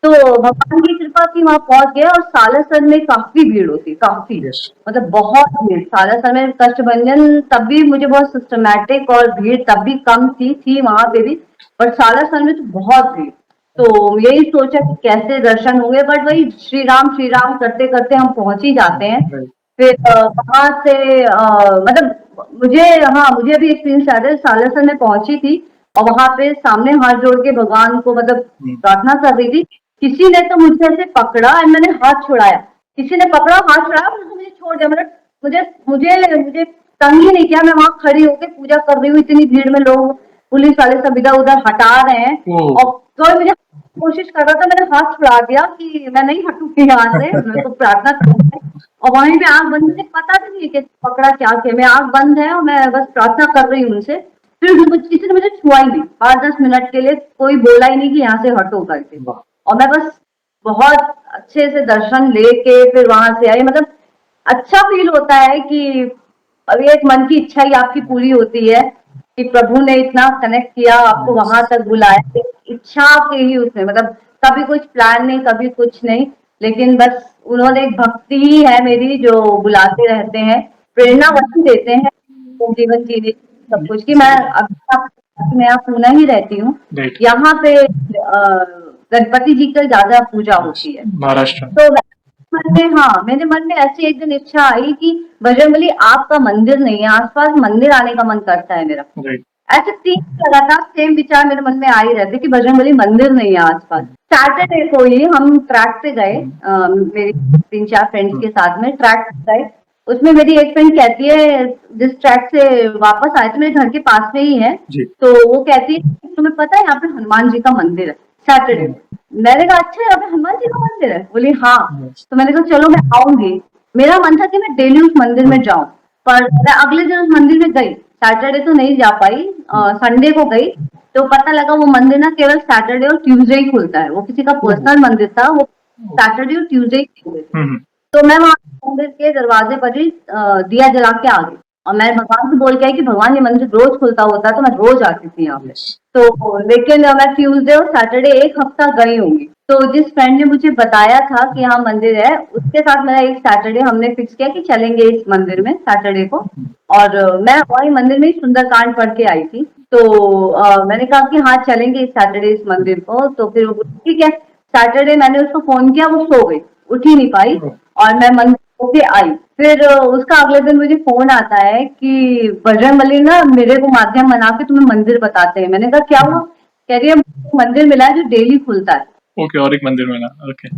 Speaker 1: तो भगवान की कृपा थी, वहां पहुंच गए। और सालासर में काफी भीड़ होती, काफी,
Speaker 2: यस।
Speaker 1: मतलब बहुत भीड़ सालासर में। कष्टभंजन तब भी मुझे बहुत सिस्टमैटिक, और भीड़ तब भी कम थी वहां पे भी, पर सालासर में तो बहुत भीड़। तो यही सोचा कि कैसे दर्शन होंगे, बट वही श्री राम करते करते हम पहुंच ही जाते हैं।
Speaker 2: राइट।
Speaker 1: फिर वहां से मतलब मुझे, हाँ मुझे अभी एक्सपीरियंस याद है, सालासर में पहुंची थी और वहां पे सामने हाथ जोड़ के भगवान को मतलब प्रार्थना कर रही थी। किसी ने तो मुझे ऐसे पकड़ा और मैंने हाथ छुड़ाया, किसी ने पकड़ा हाथ छुड़ाया और उसने मुझे छोड़ दिया। मतलब मुझे मुझे मुझे तंग ही नहीं किया, मैं वहां खड़ी होकर पूजा कर रही हूँ, इतनी भीड़ में लोग, पुलिस वाले सब इधर उधर हटा रहे हैं,
Speaker 2: ओह।
Speaker 1: और कोई मुझे कोशिश कर रहा था, मैंने हाथ छुड़ा दिया कि मैं नहीं हटूंगी यहाँ से, मेरे को प्रार्थना करनी है। और वहीं पे आंख बंद, मुझे पता भी नहीं कि पकड़ा क्या किया, मैं आंख बंद है और मैं बस प्रार्थना कर रही हूँ उनसे। फिर किसी ने मुझे छुआ ही नहीं, 5-10 मिनट के लिए कोई बोला ही नहीं कि यहाँ से हटो करके।
Speaker 2: वाह।
Speaker 1: और मैं बस बहुत अच्छे से दर्शन लेके फिर वहां से आई। मतलब अच्छा फील होता है कि अभी एक मन की इच्छा ही आपकी पूरी होती है, कि प्रभु ने इतना कनेक्ट किया, आपको
Speaker 2: यस।
Speaker 1: वहां तक बुलाया, एक इच्छा के ही उसने, मतलब कभी कुछ प्लान नहीं, कभी कुछ नहीं, लेकिन बस उन्होंने, एक भक्ति ही है मेरी जो बुलाते रहते हैं, प्रेरणा वही देते हैं तो जीवन जीने की, सब कुछ की। मैं अभी मैं पुणे ही रहती हूँ,
Speaker 2: राइट।
Speaker 1: यहाँ पे गणपति जी की ज्यादा पूजा होती है।
Speaker 2: महाराष्ट्र।
Speaker 1: तो मेरे मन में ऐसी एक दिन इच्छा आई कि बजरंगबली आपका मंदिर नहीं है आसपास, मंदिर आने का मन करता है मेरा।
Speaker 2: राइट।
Speaker 1: ऐसे 3 लगातार सेम विचार मेरे मन में आ ही रहते कि बजरंगबली मंदिर नहीं है आसपास। सैटरडे को ही हम ट्रैक पे गए, मेरी 3-4 फ्रेंड्स के साथ में ट्रैक पे गए। उसमें मेरी एक फ्रेंड कहती है, जिस ट्रैक से वापस आए थे, मेरे घर के पास में ही है,
Speaker 2: जी।
Speaker 1: तो वो कहती है तुम्हें पता है यहाँ पे हनुमान जी का मंदिर है सैटरडे को। मैंने कहा अच्छा यहाँ पे हनुमान जी का मंदिर है, बोली हाँ। तो मैंने कहा चलो मैं आऊंगी। मेरा मन था कि मैं डेली उस मंदिर में जाऊं, पर मैं अगले दिन उस मंदिर में गई, सैटरडे तो नहीं जा पाई, संडे को गई। तो पता लगा वो मंदिर ना केवल सैटरडे और ट्यूसडे ही खुलता है, वो किसी का पर्सनल मंदिर था, वो सैटरडे और ट्यूसडे ही खुलते थे। तो मैं वहां मंदिर के दरवाजे पर ही दिया जला के आ गई, और मैं भगवान से बोल के आई कि भगवान ये मंदिर रोज खुलता होता तो मैं रोज आती थी यहाँ पे। तो लेकिन मैं ट्यूसडे और सैटरडे एक हफ्ता गई होंगी। तो जिस फ्रेंड ने मुझे बताया था कि यहाँ मंदिर है, उसके साथ मेरा एक सैटरडे हमने फिक्स किया कि चलेंगे इस मंदिर में सैटरडे को। और मैं वही मंदिर में ही सुंदरकांड पढ़ के आई थी। तो मैंने कहा कि हाँ चलेंगे इस सैटरडे इस मंदिर को। तो फिर वो बोली, ठीक है। सैटरडे मैंने उसको फोन किया, वो सो गई, उठ ही नहीं पाई, और मैं मंदिर होके आई। फिर उसका अगले दिन मुझे फोन आता है कि बजरंगबली ना मेरे को माध्यम बना के तुम्हें मंदिर बताते हैं। मैंने कहा क्या हुआ? कह रही है मंदिर मिला है जो डेली खुलता है।
Speaker 2: ओके, और एक मंदिर मिला। ओके।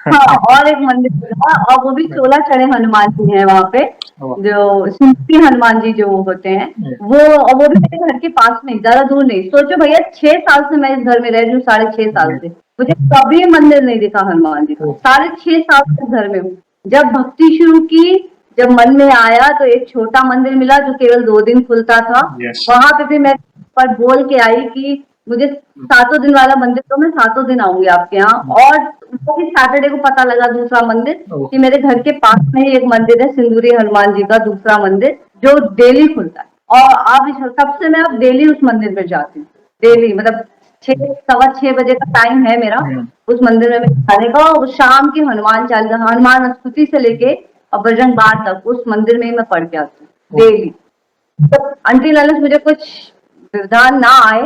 Speaker 1: हाँ, और एक मंदिर मिला, और वो भी 16 चढ़े हनुमान जी हैं वहाँ पे, जो सिंपी हनुमान जी जो होते हैं, वो भी मेरे घर के पास में, ज्यादा दूर नहीं। सोचो भैया 6 साल से मैं इस घर में रह रही हूँ, 6.5 साल से मुझे कभी मंदिर नहीं दिखा हनुमान जी का, 6.5 साल से घर में हूँ। जब भक्ति शुरू की, जब मन में आया, तो एक छोटा मंदिर मिला जो केवल 2 दिन खुलता था।
Speaker 2: यस।
Speaker 1: वहां पे भी मैं पर बोल के आई कि मुझे 7 दिन वाला मंदिर, तो मैं 7 दिन आऊंगी आपके यहाँ। और वो भी सैटरडे को पता लगा दूसरा मंदिर कि मेरे घर के पास में ही एक मंदिर है, सिंदूरी हनुमान जी का दूसरा मंदिर, जो डेली खुलता है। और आप तब से मैं अब डेली उस मंदिर में जाती हूँ, डेली, मतलब 6, 6:15 बजे का टाइम है मेरा उस मंदिर में जाने का। और शाम की हनुमान चालीसा, हनुमान स्तुति से लेके और बजरंग बाण तक उस मंदिर में ही मैं पढ़ के आती हूँ डेली। तो अंटिल अनलेस मुझे कुछ विधान ना आए,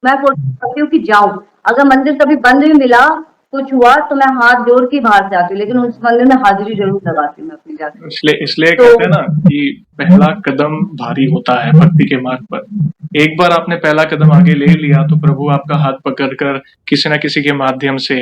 Speaker 1: मैं कोशिश करती हूँ कि जाऊं। अगर मंदिर कभी बंद भी मिला, कुछ हुआ, तो मैं हाथ जोड़ के बाहर से आती हूँ, लेकिन उस मंदिर में हाजिरी जरूर लगाती हूँ मैं अपनी जाके।
Speaker 2: इसलिए इसलिए
Speaker 1: तो
Speaker 2: कहते हैं ना कि पहला कदम भारी होता है भक्ति के मार्ग पर। एक बार आपने पहला कदम आगे ले लिया तो प्रभु आपका हाथ पकड़कर किसी न किसी के माध्यम से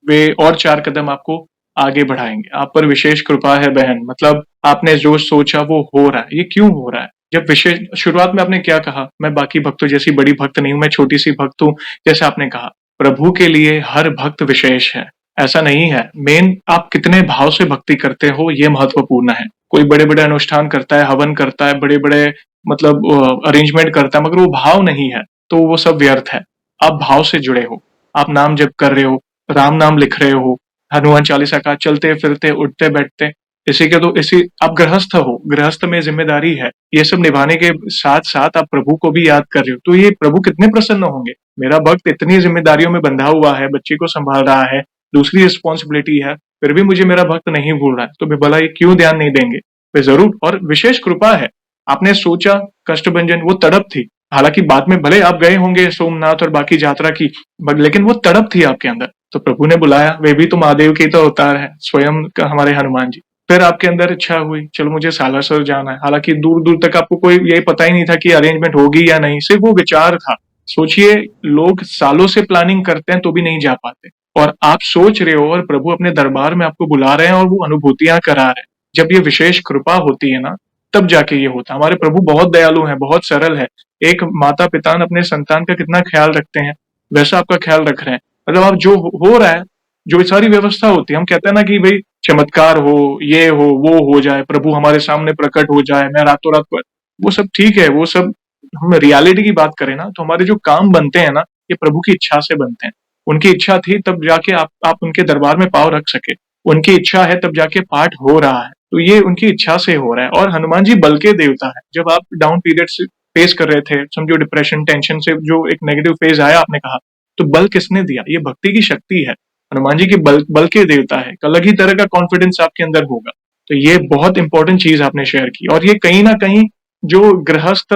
Speaker 2: वे और 4 कदम आपको आगे बढ़ाएंगे। आप पर विशेष कृपा है बहन, मतलब आपने जो सोचा वो हो रहा है। ये क्यों हो रहा है? जब विशेष शुरुआत में आपने क्या कहा, मैं बाकी भक्तों जैसी बड़ी भक्त नहीं हूं, मैं छोटी सी भक्त हूं। जैसे आपने कहा, प्रभु के लिए हर भक्त विशेष है, ऐसा नहीं है। मेन आप कितने भाव से भक्ति करते हो ये महत्वपूर्ण है। कोई बड़े बड़े अनुष्ठान करता है, हवन करता है, बड़े बड़े मतलब अरेंजमेंट करता है, मगर वो भाव नहीं है तो वो सब व्यर्थ है। आप भाव से जुड़े हो, आप नाम जप कर रहे हो, राम नाम लिख रहे हो, हनुमान चालीसा का चलते फिरते उठते बैठते, इसी के तो इसी आप गृहस्थ हो, गृहस्थ में जिम्मेदारी है, ये सब निभाने के साथ साथ आप प्रभु को भी याद कर रहे हो, तो ये प्रभु कितने प्रसन्न होंगे। मेरा भक्त इतनी जिम्मेदारियों में बंधा हुआ है, बच्चे को संभाल रहा है, दूसरी रिस्पॉन्सिबिलिटी है, फिर भी मुझे मेरा भक्त नहीं भूल रहा है, तो भला ये क्यों ध्यान नहीं देंगे। वे जरूर, और विशेष कृपा है। आपने सोचा कष्टभंजन, वो तड़प थी। हालांकि बाद में भले आप गए होंगे सोमनाथ और बाकी यात्रा की, लेकिन वो तड़प थी आपके अंदर, तो प्रभु ने बुलाया। वे भी तो महादेव के तो अवतार है, स्वयं हमारे हनुमान जी। फिर आपके अंदर इच्छा हुई, चलो मुझे सालासर जाना है। हालांकि दूर दूर तक आपको कोई ये पता ही नहीं था कि अरेंजमेंट होगी या नहीं, सिर्फ वो विचार था। सोचिए, लोग सालों से प्लानिंग करते हैं तो भी नहीं जा पाते, और आप सोच रहे हो और प्रभु अपने दरबार में आपको बुला रहे हैं और वो अनुभूतियां करा रहे हैं। जब ये विशेष कृपा होती है ना, तब जाके ये होता है। हमारे प्रभु बहुत दयालु हैं, बहुत सरल है। एक माता पिता अपने संतान का कितना ख्याल रखते हैं, वैसा आपका ख्याल रख रहे हैं। मतलब आप जो हो रहा है, जो सारी व्यवस्था होती है, हम कहते हैं ना कि भाई चमत्कार हो, ये हो जाए, प्रभु हमारे सामने प्रकट हो जाए, मैं रातों रात पर, वो सब ठीक है। वो सब हम रियलिटी की बात करें ना, तो हमारे जो काम बनते हैं ना, ये प्रभु की इच्छा से बनते हैं। उनकी इच्छा थी तब जाके आप उनके दरबार में पाँव रख सके। उनकी इच्छा है तब जाके पाठ हो रहा है, तो ये उनकी इच्छा से हो रहा है। और हनुमान जी बल के देवता है। जब आप डाउन पीरियड से फेस कर रहे थे, समझो डिप्रेशन टेंशन से जो एक नेगेटिव फेज आया, आपने कहा, तो बल किसने दिया? ये भक्ति की शक्ति है। हनुमान जी की बल के देवता है, अलग ही तरह का कॉन्फिडेंस आपके अंदर होगा। तो ये बहुत इंपॉर्टेंट चीज आपने शेयर की, और ये कहीं ना कहीं जो गृहस्थ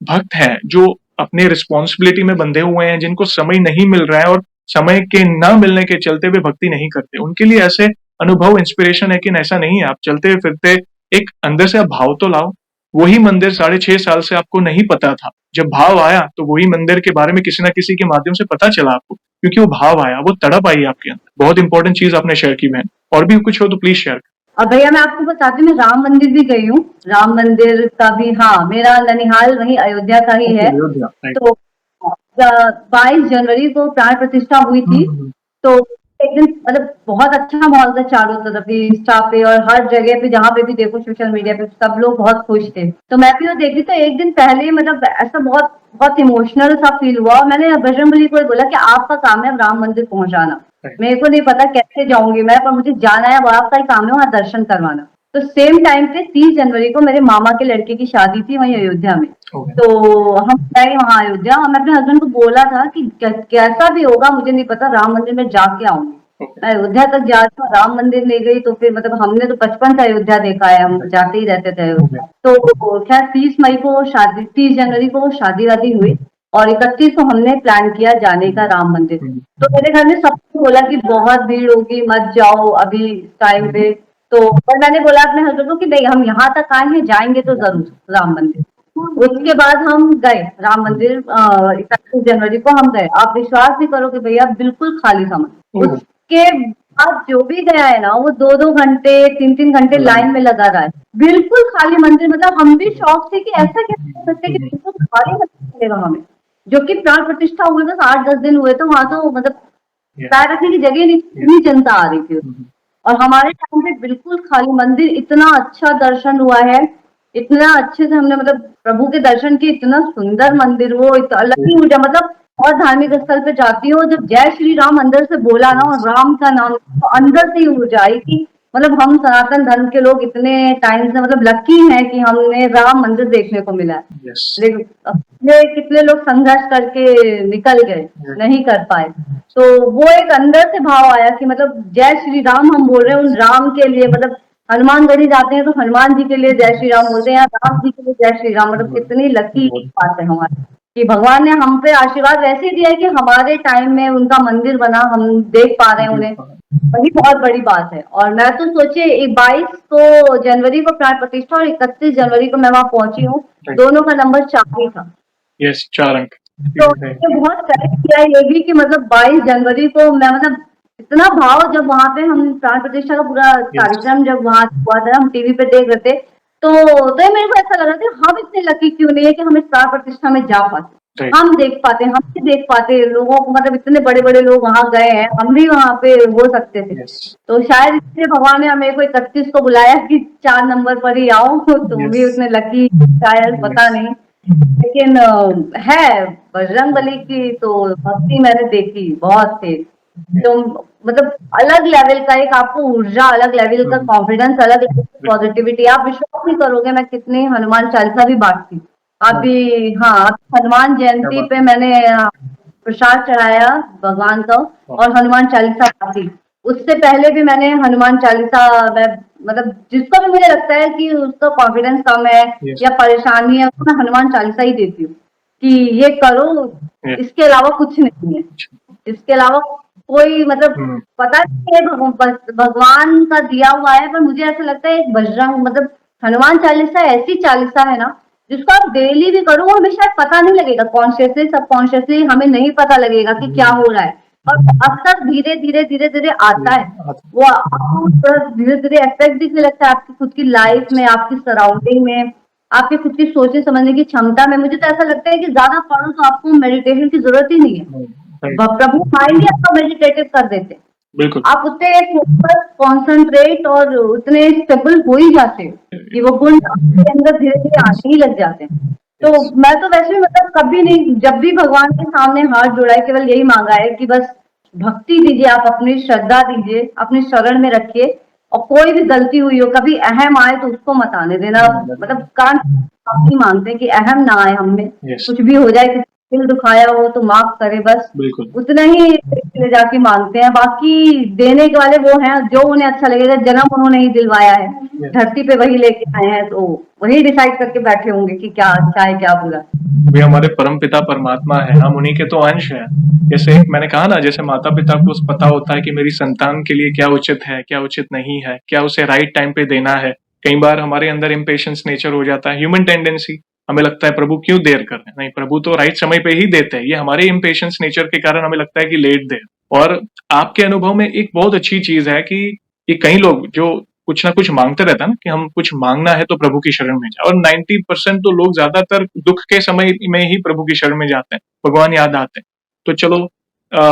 Speaker 2: भक्त हैं, जो अपने रिस्पॉन्सिबिलिटी में बंधे हुए हैं, जिनको समय नहीं मिल रहा है और समय के ना मिलने के चलते वे भक्ति नहीं करते, उनके लिए ऐसे अनुभव इंस्पिरेशन है कि ऐसा नहीं है। आप चलते फिरते एक अंदर से आप भाव तो लाओ। वही मंदिर 6.5 साल से आपको नहीं पता था, जब भाव आया तो वही मंदिर के बारे में किसी ना किसी के माध्यम से पता चला आपको, क्योंकि वो भाव आया, वो तड़प आई आपके अंदर। बहुत इंपॉर्टेंट चीज आपने शेयर की बहन। और भी कुछ हो तो प्लीज शेयर।
Speaker 1: और भैया मैं आपको बताती हूँ, मैं राम मंदिर भी गई हूँ। राम मंदिर का भी, हाँ, मेरा ननिहाल वही अयोध्या का ही है। तो 22 जनवरी को प्राण प्रतिष्ठा हुई थी। तो एक दिन मतलब बहुत अच्छा माहौल था चारों तरफ, इंस्टा पे और हर जगह पे, जहाँ पे भी देखो सोशल मीडिया पे, सब लोग बहुत खुश थे। तो मैं भी वो देख रही, तो एक दिन पहले मतलब ऐसा बहुत बहुत इमोशनल सा फील हुआ। मैंने बजरंगबली को बोला कि आपका काम है राम मंदिर पहुंचाना, मेरे को नहीं पता कैसे जाऊंगी मैं, पर मुझे जाना है, वो आपका ही काम है वहाँ दर्शन करवाना। तो सेम टाइम पे 30 जनवरी को मेरे मामा के लड़के की शादी थी वहीं अयोध्या में। तो हम गए वहाँ अयोध्या, और मैं अपने हस्बैंड को बोला था कि कैसा भी होगा मुझे नहीं पता, राम मंदिर में जाके आऊंगी। मैं अयोध्या तक जा रही हूँ, राम मंदिर नहीं गई। तो फिर मतलब हमने तो बचपन से अयोध्या देखा है, हम जाते ही रहते थे अयोध्या। तो खैर 30 मई को शादी, 30 जनवरी को शादी वादी हुई, और 31 को हमने प्लान किया जाने का राम मंदिर। तो मेरे घर में सबको बोला कि बहुत भीड़ होगी, मत जाओ अभी टाइम पे। तो पर मैंने बोला अपने हस्बैंड को कि नहीं, हम यहाँ तक आए हैं, जाएंगे तो जरूर राम मंदिर। उसके बाद हम गए राम मंदिर, 31 जनवरी को हम गए। आप विश्वास नहीं करोगे भैया, बिल्कुल खाली था मंदिर। उसके बाद जो भी गया है ना, वो 2-2 घंटे 3-3 घंटे लाइन में लगा रहा है, बिल्कुल खाली मंदिर। मतलब हम भी शौक थे कि ऐसा कैसे हो सकता है कि बिल्कुल खाली मंदिर मिलेगा हमें, जो कि प्राण प्रतिष्ठा हुए बस 8-10 दिन हुए, तो वहां तो मतलब पैर रखने की जगह नहीं, इतनी जनता आ रही थी। और हमारे टाइम पे बिल्कुल खाली मंदिर, इतना अच्छा दर्शन हुआ है, इतना अच्छे से हमने मतलब प्रभु के दर्शन किए, इतना सुंदर मंदिर, वो अलग ही ऊर्जा। मतलब और धार्मिक स्थल पे जाती हो, जब जय श्री राम अंदर से बोला ना, और राम का नाम, तो अंदर से ही ऊर्जा आई कि मतलब हम सनातन धर्म के लोग इतने टाइम से मतलब लकी हैं कि हमने राम मंदिर देखने को मिला है। लेकिन कितने लोग संघर्ष करके निकल गए, नहीं कर पाए। तो वो एक अंदर से भाव आया कि मतलब जय श्री राम हम बोल रहे हैं उन राम के लिए, मतलब हनुमानगढ़ी जाते हैं तो हनुमान जी के लिए जय श्री राम बोलते हैं, या राम जी के लिए जय श्री राम। मतलब कितनी लकी
Speaker 2: बहुत
Speaker 1: बात है हमारी कि भगवान ने हम पे आशीर्वाद वैसे ही दिया है कि हमारे टाइम में उनका मंदिर बना, हम देख पा रहे हैं उन्हें, वही बहुत बड़ी बात है। और मैं तो सोचिए 22 जनवरी को प्राण प्रतिष्ठा और 31 जनवरी को मैं वहां पहुंची हूँ, दोनों का नंबर 4 ही था।
Speaker 2: यस, 4 अंक।
Speaker 1: तो उसने बहुत करेक्ट किया ये भी कि मतलब 22 जनवरी को मैं मतलब इतना भाव, जब वहां पे हम प्राण प्रतिष्ठा का पूरा कार्यक्रम जब वहां हुआ था, हम टीवी पे देख रहे थे, तो ये मेरे को ऐसा लग रहा था हम इतने लकी क्यों नहीं है कि हम इस प्राण प्रतिष्ठा में जा पाते, हम देख पाते, हम भी देख पाते लोगों को, मतलब इतने बड़े बड़े लोग वहां गए हैं, हम भी वहां पे हो सकते थे। तो शायद इसलिए भगवान ने हमें को 31 को बुलाया कि 4 नंबर पर ही आओ, तुम भी उतने लकी शायद, पता नहीं। लेकिन है, बजरंगबली की तो भक्ति मैंने देखी बहुत थी, तो मतलब अलग लेवल का एक आपको ऊर्जा, अलग लेवल का कॉन्फिडेंस, अलग लेवल की पॉजिटिविटी। आप विश्वास नहीं करोगे मैं कितनी हनुमान चालीसा भी बांटती अभी। हाँ, हनुमान जयंती पे मैंने प्रसाद चढ़ाया भगवान का और हनुमान चालीसा बांटी। उससे पहले भी मैंने हनुमान चालीसा, मतलब जिसको भी मुझे लगता है कि उसका कॉन्फिडेंस कम है या परेशानी है, उसको मैं हनुमान चालीसा ही देती हूँ कि ये करो, इसके अलावा कुछ नहीं है, इसके अलावा कोई मतलब पता नहीं है, भगवान का दिया हुआ है। पर मुझे ऐसा लगता है एक बजरंग मतलब हनुमान चालीसा ऐसी चालीसा है ना, जिसको आप डेली भी करो, हमें शायद पता नहीं लगेगा, कॉन्शियसली सबकॉन्शियसली हमें नहीं पता लगेगा कि क्या हो रहा है, और असर धीरे धीरे धीरे धीरे आता है, वो आपको धीरे धीरे इफेक्ट दिखने लगता है आपकी खुद की लाइफ में, आपकी सराउंडिंग में, आपकी खुद की सोचने समझने की क्षमता में। मुझे तो ऐसा लगता है कि ज्यादा पढ़ो तो आपको मेडिटेशन की जरूरत ही नहीं है, प्रभु माइंड ही आपका मेडिटेटिव कर देते,
Speaker 2: बिल्कुल।
Speaker 1: आप उतने फोकस, कॉन्सेंट्रेट और उतने स्टेबल हो ही जाते हो कि वो गुण आपके अंदर धीरे धीरे आने ही लग जाते हैं। तो मैं तो वैसे भी मतलब कभी नहीं, जब भी भगवान के सामने हाथ जोड़ा है, केवल यही मांगा है कि बस भक्ति दीजिए, आप अपनी श्रद्धा दीजिए, अपने शरण में रखिए, और कोई भी गलती हुई हो, कभी अहम आए तो उसको मत आने देना। मतलब कान आप ही मांगते हैं कि अहम ना आए हम में, कुछ भी हो जाए, किसी दिल दुखाया हो तो माफ करे, बस उतना ही ले जाके मांगते हैं। बाकी देने के वाले वो हैं जो उन्हें अच्छा लगेगा, जन्म उन्होंने ही दिलवाया है, धरती पे वही लेके आए हैं, तो वही डिसाइड करके बैठे होंगे कि क्या अच्छा है क्या बुरा।
Speaker 2: वे हमारे परम पिता परमात्मा है, हम उन्हीं के तो अंश हैं। जैसे मैंने कहा ना, जैसे माता पिता को पता होता है कि मेरी संतान के लिए क्या उचित है, क्या उचित नहीं है, क्या उसे राइट टाइम पे देना है। कई बार हमारे अंदर इम्पेशंस नेचर हो जाता है, ह्यूमन टेंडेंसी, हमें लगता है प्रभु क्यों देर कर रहे हैं। नहीं, प्रभु तो राइट समय पे ही देते हैं, ये हमारे इम्पेशंस नेचर के कारण हमें लगता है कि लेट दे। और आपके अनुभव में एक बहुत अच्छी चीज है कि ये कई लोग जो कुछ ना कुछ मांगते रहता है ना, कि हम कुछ मांगना है तो प्रभु की शरण में जाए, और 90% तो लोग ज्यादातर दुख के समय में ही प्रभु की शरण में जाते हैं, भगवान याद आते हैं। तो चलो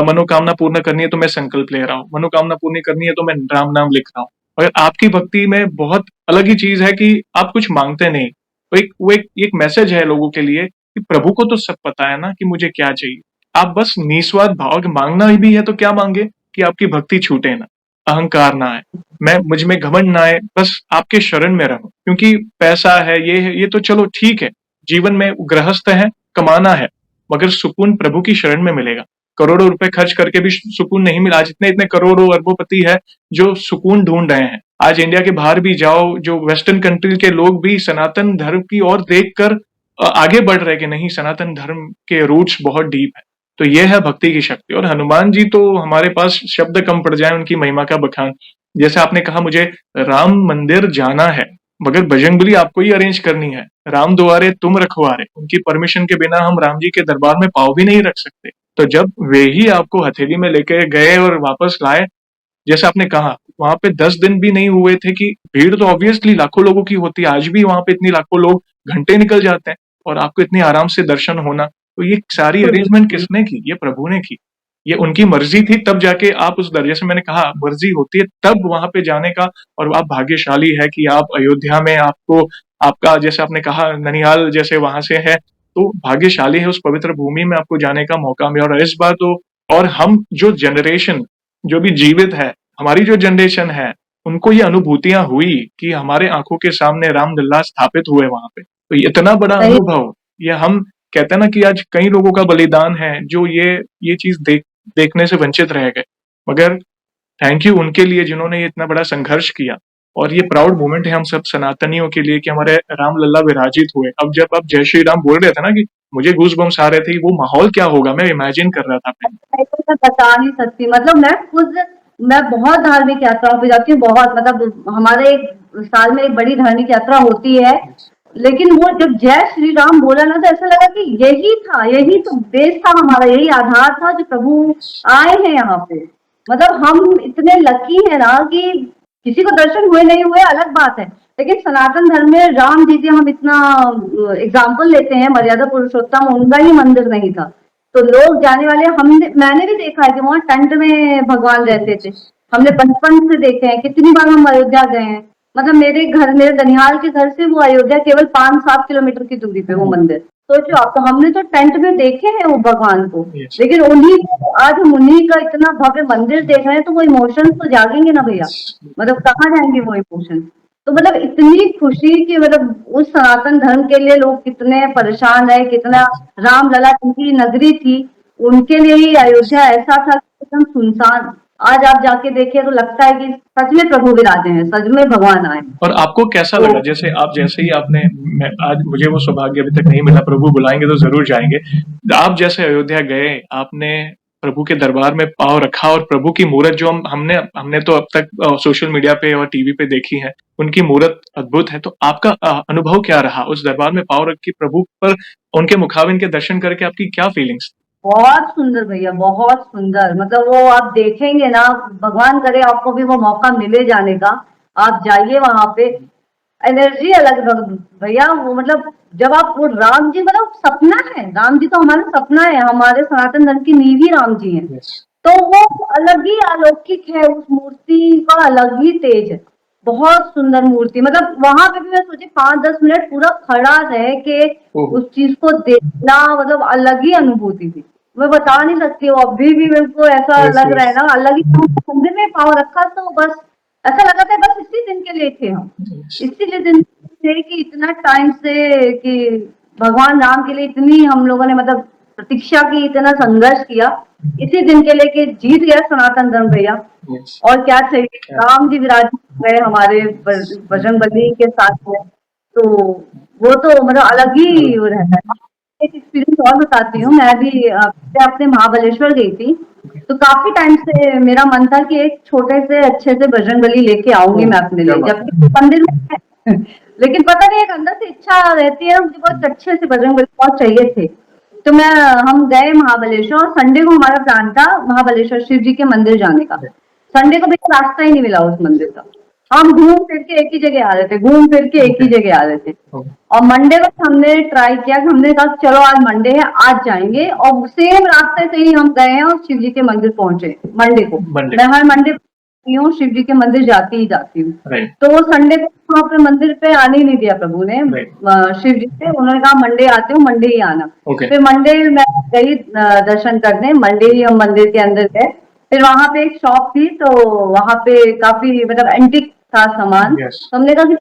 Speaker 2: मनोकामना पूर्ण करनी है तो मैं संकल्प ले रहा हूँ, मनोकामना पूर्ण करनी है तो मैं राम नाम लिख रहा हूँ। और आपकी भक्ति में बहुत अलग ही चीज है कि आप कुछ मांगते नहीं, वो एक मैसेज है लोगों के लिए कि प्रभु को तो सब पता है ना कि मुझे क्या चाहिए। आप बस निस्वार्थ भाव मांगना ही भी है तो क्या मांगे कि आपकी भक्ति छूटे ना, अहंकार ना आए, मैं मुझ में घमंड ना आए, बस आपके शरण में रहूं। क्योंकि पैसा है, ये तो चलो ठीक है, जीवन में गृहस्थ है, कमाना है, मगर सुकून प्रभु की शरण में मिलेगा। करोड़ों रुपए खर्च करके भी सुकून नहीं मिला। आज इतने इतने करोड़ों अरबोपति है जो सुकून ढूंढ रहे हैं। आज इंडिया के बाहर भी जाओ, जो वेस्टर्न कंट्री के लोग भी सनातन धर्म की ओर देखकर आगे बढ़ रहे कि नहीं, सनातन धर्म के रूट्स बहुत डीप है। तो ये है भक्ति की शक्ति। और हनुमान जी तो हमारे पास शब्द कम पड़ जाए उनकी महिमा का बखान। जैसे आपने कहा मुझे राम मंदिर जाना है, मगर बजरंगबली आपको ही अरेंज करनी है। राम दुआरे तुम रखवारे, उनकी परमिशन के बिना हम राम जी के दरबार में पाँव भी नहीं रख सकते। तो जब वे ही आपको हथेली में लेके गए और वापस लाए, जैसे आपने कहा वहां पे 10 दिन भी नहीं हुए थे कि भीड़ तो ऑब्वियसली लाखों लोगों की होती है, आज भी वहां पे इतनी लाखों लोग, घंटे निकल जाते हैं और आपको इतनी आराम से दर्शन होना। तो ये सारी अरेंजमेंट किसने की? ये प्रभु ने की, ये उनकी मर्जी थी। तब जाके आप उस दर्जे से, मैंने कहा मर्जी होती है तब वहां पे जाने का। और आप भाग्यशाली है कि आप अयोध्या में, आपको आपका जैसे आपने कहा ननिहाल जैसे वहां से है, तो भाग्यशाली है, उस पवित्र भूमि में आपको जाने का मौका मिला। और इस बार तो, और हम जो जनरेशन जो भी जीवित है, हमारी जो जनरेशन है, उनको ये अनुभूतियां हुई कि हमारे आंखों के सामने रामलला स्थापित हुए वहां पे। तो इतना बड़ा अनुभव, ये हम कहते हैं ना कि आज कई लोगों का बलिदान है जो ये चीज देखने से वंचित रह गए। मगर थैंक यू उनके लिए जिन्होंने ये इतना बड़ा संघर्ष किया। और ये प्राउड मोमेंट है हम सब सनातनियों के लिए कि हमारे राम लल्ला विराजित हुए। अब जब आप जय श्री राम बोल रहे थे ना कि मुझे गूज़बम्प्स आ रहे थे, वो माहौल क्या होगा मैं इमेजिन कर रहा था अपने।
Speaker 1: मैं बता नहीं सकती, मतलब मैं बहुत धार्मिक यात्राओं पे जाती हूँ, बहुत, मतलब हमारे एक साल में एक बड़ी धार्मिक यात्रा होती है, लेकिन वो जब जय श्री राम बोला ना तो ऐसा लगा कि यही था, यही तो बेस था हमारा, यही आधार था जो प्रभु आए हैं यहाँ पे। मतलब हम इतने लकी हैं ना कि किसी को दर्शन हुए नहीं हुए अलग बात है, लेकिन सनातन धर्म में राम जी के हम इतना एग्जाम्पल लेते हैं, मर्यादा पुरुषोत्तम उनका ही मंदिर नहीं था, तो लोग जाने वाले, मैंने भी देखा है कि वहाँ टेंट में भगवान रहते थे। हमने बचपन से देखे हैं, कितनी बार हम अयोध्या गए हैं। मतलब मेरे दनिहाल के घर से वो अयोध्या केवल 5-7 किलोमीटर की दूरी पे वो मंदिर। सोचो आप, तो हमने तो टेंट में देखे हैं वो भगवान को,
Speaker 2: Yes.
Speaker 1: लेकिन आज हम उन्हीं का इतना भव्य मंदिर देख रहे हैं, तो वो इमोशंस तो जागेंगे ना भैया। मतलब कहाँ जाएंगे वो इमोशंस। तो मतलब इतनी खुशी कि मतलब उस सनातन धर्म के लिए लोग कितने परेशान रहे, कितना राम लला जिनकी नगरी थी, उनके लिए ही अयोध्या ऐसा था कि एकदम सुनसान। आज आप जाके देखिए तो लगता है कि सच में प्रभु विराजे हैं, सच में भगवान आए।
Speaker 2: और आपको कैसा
Speaker 1: तो
Speaker 2: लगा जैसे ही आपने, आज मुझे वो सौभाग्य अभी तक नहीं मिला, प्रभु बुलाएंगे तो जरूर जाएंगे। आप जैसे अयोध्या गए, आपने प्रभु के दरबार में पाँव रखा और प्रभु की मूरत जो हमने तो अब तक सोशल मीडिया पे और टीवी पे देखी है, उनकी मूरत अद्भुत है। तो आपका अनुभव क्या रहा उस दरबार में पाँव रख के प्रभु पर, उनके मुखाविन के दर्शन करके आपकी क्या फीलिंग्स?
Speaker 1: बहुत सुंदर भैया, बहुत सुंदर। मतलब वो आप देखेंगे ना, भगवान करे आपको भी वो मौका मिले जाने का, आप जाइए वहां पे, एनर्जी अलग भैया। वो मतलब जब आप वो राम जी, मतलब सपना है, राम जी तो हमारा सपना है, हमारे सनातन धर्म की नींव ही राम जी है।
Speaker 2: Yes.
Speaker 1: तो वो अलग ही अलौकिक है, उस मूर्ति का अलग ही तेज है, बहुत सुंदर मूर्ति। मतलब वहां पे भी मैं सोची 5-10 मिनट पूरा खड़ा रह के
Speaker 2: ओह।
Speaker 1: उस चीज को देखना, मतलब अलग ही अनुभूति थी। मैं बता नहीं सकती हूँ, अभी भी मेरे को ऐसा
Speaker 2: Yes,
Speaker 1: लग रहा है
Speaker 2: yes.
Speaker 1: ना, अलग ही मंदिर में पाँव रखा तो बस ऐसा लगा था बस इसी दिन के लिए थे हम,
Speaker 2: Yes.
Speaker 1: इसीलिए दिन थे कि इतना टाइम से कि भगवान राम के लिए इतनी हम लोगों ने मतलब प्रतीक्षा की, इतना संघर्ष किया इसी दिन के लिए कि जीत गया सनातन धर्म भैया।
Speaker 2: Yes.
Speaker 1: और क्या चाहिए, राम जी विराजित गए हमारे बजरंग बली के साथ में, तो वो तो मतलब अलग ही वो रहता है। एक एक्सपीरियंस और बताती हूँ, मैं भी अपने महाबलेश्वर गई थी, तो काफी टाइम से मेरा मन था कि एक छोटे से अच्छे से बजरंगबली लेके आऊंगी मैं अपने
Speaker 2: क्या
Speaker 1: लिए,
Speaker 2: बात
Speaker 1: जबकि मंदिर में है। लेकिन पता नहीं एक अंदर से इच्छा रहती है, मुझे बहुत अच्छे से बजरंगबली बहुत चाहिए थे। तो हम गए महाबलेश्वर, और संडे को हमारा प्लान था महाबलेश्वर शिव जी के मंदिर जाने का। संडे को भी रास्ता ही नहीं मिला उस मंदिर का, हम घूम फिर के एक ही जगह आ रहे थे, घूम फिर के एक ही जगह आ रहे थे। और मंडे को हमने ट्राई किया कि हमने कहा चलो आज मंडे है, आज जाएंगे, और सेम रास्ते से ही हम गए हैं और शिव जी के मंदिर पहुंचे मंडे को।
Speaker 2: मंडे।
Speaker 1: मैं हर मंडे हूँ शिव जी के मंदिर जाती ही जाती हूँ।
Speaker 2: राइट।
Speaker 1: तो वो संडे को वहाँ पे मंदिर पे आने ही नहीं दिया प्रभु ने, शिव जी से उन्होंने कहा मंडे आते हो, मंडे ही आना।
Speaker 2: ओके।
Speaker 1: फिर मंडे मैं गई दर्शन करने, मंडे ही हम मंदिर के अंदर गए। फिर वहां पे एक शॉप थी, तो वहां पे काफी मतलब एंटीक था सामान।
Speaker 2: Yes.
Speaker 1: तो हमने कहा कि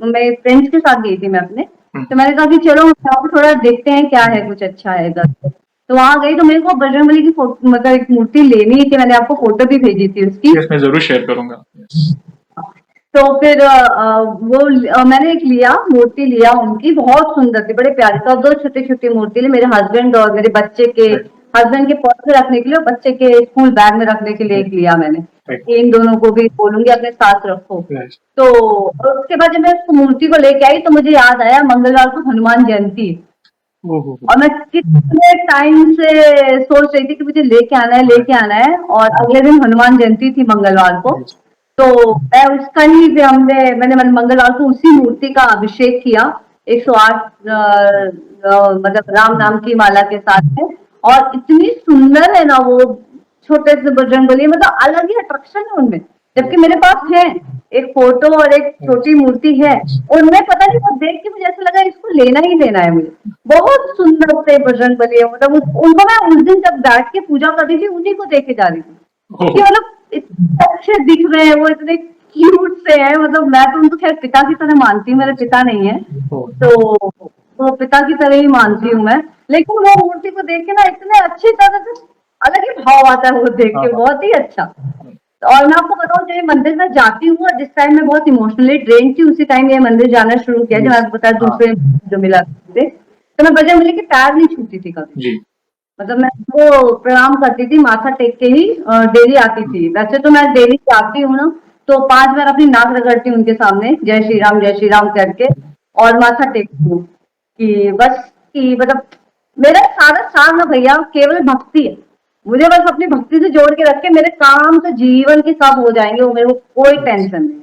Speaker 1: मैं फ्रेंड्स के साथ गई थी मैं अपने, तो मैंने कहा कि चलो हम थोड़ा देखते हैं क्या है, कुछ अच्छा है इधर। तो वहां गई तो मेरे को बजरंगबली की मतलब एक मूर्ति लेनी थी, मैंने आपको फोटो भी भेजी थी उसकी।
Speaker 2: Yes, मैं जरूर शेयर करूंगा। Yes.
Speaker 1: तो फिर मैंने एक लिया, मूर्ति लिया उनकी, बहुत सुंदर थी, बड़े प्यारी। तो 2 छोटी छोटी मूर्ति ली, मेरे हस्बैंड और मेरे बच्चे के, हस्बैंड के पर्स में रखने के लिए और बच्चे के स्कूल बैग में रखने के लिए एक लिया मैंने, इन दोनों को भी बोलूंगी अपने साथ रखो।
Speaker 2: Yes.
Speaker 1: तो उसके बाद जब मैं उस मूर्ति को लेके आई तो मुझे याद आया मंगलवार को हनुमान जयंती है। और मैं कितने टाइम से सोच रही थी कि मुझे लेके आना है, लेके आना है, और अगले दिन हनुमान जयंती थी मंगलवार को। तो मैं उसका ही मैंने मंगलवार को उसी मूर्ति का अभिषेक किया 108 मतलब राम नाम की माला के साथ में। और इतनी सुंदर है ना वो छोटे से बजरंगबली, मतलब अलग ही अट्रैक्शन है उनमें। जबकि मेरे पास है एक फोटो और एक छोटी मूर्ति है, उनमें पता नहीं, वो देख के मुझे ऐसा लगा इसको लेना ही लेना है मुझे। बहुत सुंदर से बजरंगबली है, मतलब उनको मैं उस दिन जब बैठ के पूजा कर रही थी उन्हीं को देखे जा रही थी कि मतलब इतने अच्छे दिख रहे हैं, वो इतने क्यूट से हैं। मतलब मैं तो उनको खैर पिता की तरह मानती हूँ, मेरे पिता नहीं है तो पिता की तरह ही मानती हूँ मैं। लेकिन वो मूर्ति को देख के ना इतने अच्छी तरह से अलग ही भाव आता है वो देख के, बहुत ही अच्छा। और मैं आपको बताऊं, जब ये मंदिर में जाती हूँ और जिस टाइम मैं बहुत इमोशनली ड्रेन थी, उसी टाइम ये मंदिर जाना शुरू किया, जो मैं
Speaker 2: Yes.
Speaker 1: आपको बताया
Speaker 2: हाँ
Speaker 1: दूसरे जो मिला थे, तो मैं बजरंगबली के पैर नहीं छूती थी कभी।
Speaker 2: जी।
Speaker 1: मतलब मैं उनको प्रणाम करती थी, माथा टेक के ही डेली आती थी। वैसे तो मैं डेली जाती हूँ ना, तो 5 बार अपनी नाक रगड़ती हूँ उनके सामने, जय श्री राम करके, और माथा टेकती हूँ कि बस, कि मतलब मेरा सारा सार ना भैया केवल भक्ति है। मुझे बस अपनी भक्ति से जोड़ के रख के, मेरे काम तो जीवन के सब हो जाएंगे, वो मेरे को कोई
Speaker 2: Yes.
Speaker 1: टेंशन नहीं।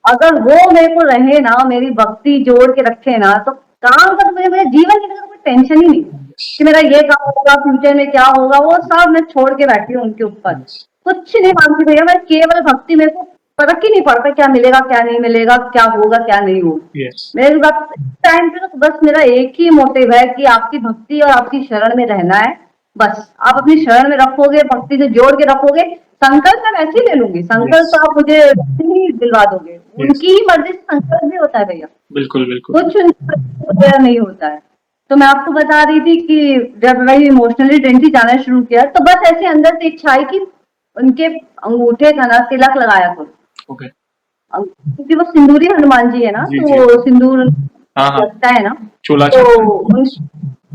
Speaker 1: अगर वो मेरे को रहे ना, मेरी भक्ति जोड़ के रखे ना, तो काम का तो मुझे, मेरे जीवन की तो कोई टेंशन ही नहीं है कि
Speaker 2: Yes.
Speaker 1: मेरा ये काम होगा, फ्यूचर में क्या होगा, वो सब मैं छोड़ के बैठी हूँ उनके ऊपर।
Speaker 2: Yes.
Speaker 1: कुछ नहीं मांगती भैया, मैं केवल भक्ति, मेरे को फर्क ही नहीं पड़ता क्या मिलेगा क्या नहीं मिलेगा, क्या होगा क्या नहीं होगा।
Speaker 2: Yes.
Speaker 1: मेरे बस टाइम पे तो बस मेरा एक ही मोटिव है कि आपकी भक्ति और आपकी शरण में रहना है। बस आप अपनी शरण में रखोगे, भक्ति से जोड़ के रखोगे, संकल्प मैं वैसे ही ले लूंगी, संकल्प
Speaker 2: Yes.
Speaker 1: तो आप मुझे वैसे ही दिलवा दोगे,
Speaker 2: Yes.
Speaker 1: उनकी ही मर्जी से संकल्प भी होता है भैया,
Speaker 2: बिल्कुल बिल्कुल।
Speaker 1: कुछ वगैरह नहीं होता है। तो मैं आपको बता रही थी कि जब वही इमोशनली ड्रेन थी, जाना शुरू किया, तो बस ऐसे अंदर से इच्छा आई कि उनके अंगूठे का ना तिलक लगाया करो।
Speaker 2: ओके।
Speaker 1: क्योंकि वो सिंदूरी हनुमान जी है ना,
Speaker 2: जी जी।
Speaker 1: तो सिंदूर
Speaker 2: हाँ हाँ।
Speaker 1: लगता है ना,
Speaker 2: चोला
Speaker 1: तो
Speaker 2: चलता
Speaker 1: उन,
Speaker 2: है।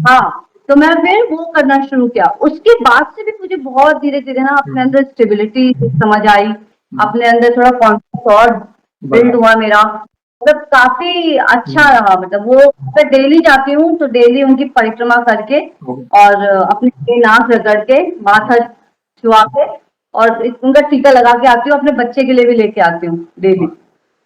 Speaker 1: हाँ, तो मैं फिर वो करना शुरू किया। उसके बाद से भी मुझे बहुत धीरे धीरे ना अपने
Speaker 2: हम्म,
Speaker 1: अंदर स्टेबिलिटी समझ आई,
Speaker 2: हम्म,
Speaker 1: अपने अंदर थोड़ा कॉन्फिडेंस और
Speaker 2: बढ़ा।
Speaker 1: बिल्ड हुआ मेरा। मतलब काफी अच्छा
Speaker 2: हम्म,
Speaker 1: रहा, मतलब वो मैं डेली जाती हूँ तो डेली उनकी परिक्रमा करके,
Speaker 2: ओके।
Speaker 1: और अपने नाक रगड़ के, माथा छुआ के, और उनका टीका लगा के आती हूँ, अपने बच्चे के लिए भी लेके आती हूँ डेली।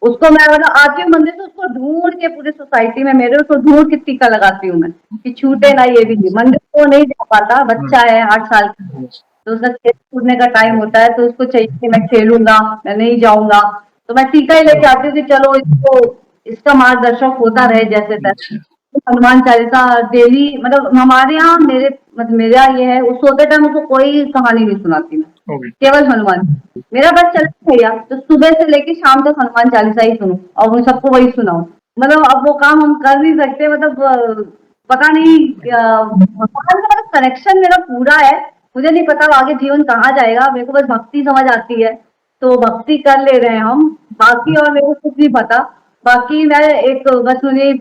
Speaker 1: उसको मैं मतलब आती हूँ मंदिर से, उसको ढूंढ के पूरी सोसाइटी में मेरे, उसको ढूंढ के टीका लगाती हूँ मैं, कि छूटे ना ये भी। मंदिर तो नहीं जा पाता, बच्चा है 8 साल का,
Speaker 2: Yes.
Speaker 1: तो उसका खेल कूदने का टाइम होता है, तो उसको चाहिए कि मैं खेलूंगा, मैं नहीं जाऊंगा, तो मैं टीका ही लेके आती हूँ कि चलो इसको, इसका मार्गदर्शक होता रहे जैसे तैसे।
Speaker 2: अच्छा।
Speaker 1: हनुमान चालीसा डेली, मतलब हमारे यहाँ, मेरे मतलब मेरा ये है, उस सोते टाइम उसको कोई कहानी नहीं सुनाती मैं,
Speaker 2: ओके।
Speaker 1: केवल हनुमान। मेरा बस चलता भैया, तो सुबह से लेके शाम तक हनुमान चालीसा ही सुनो, और उन सबको वही सुनाओ। मतलब अब वो काम हम कर नहीं सकते, मतलब पता नहीं भगवान का मतलब कनेक्शन मेरा पूरा है। मुझे नहीं पता आगे जीवन कहाँ जाएगा, मेरे को बस भक्ति समझ आती है, तो भक्ति कर ले रहे हैं हम, बाकी और मेरे को कुछ नहीं पता। बाकी मैं एक बस मुझे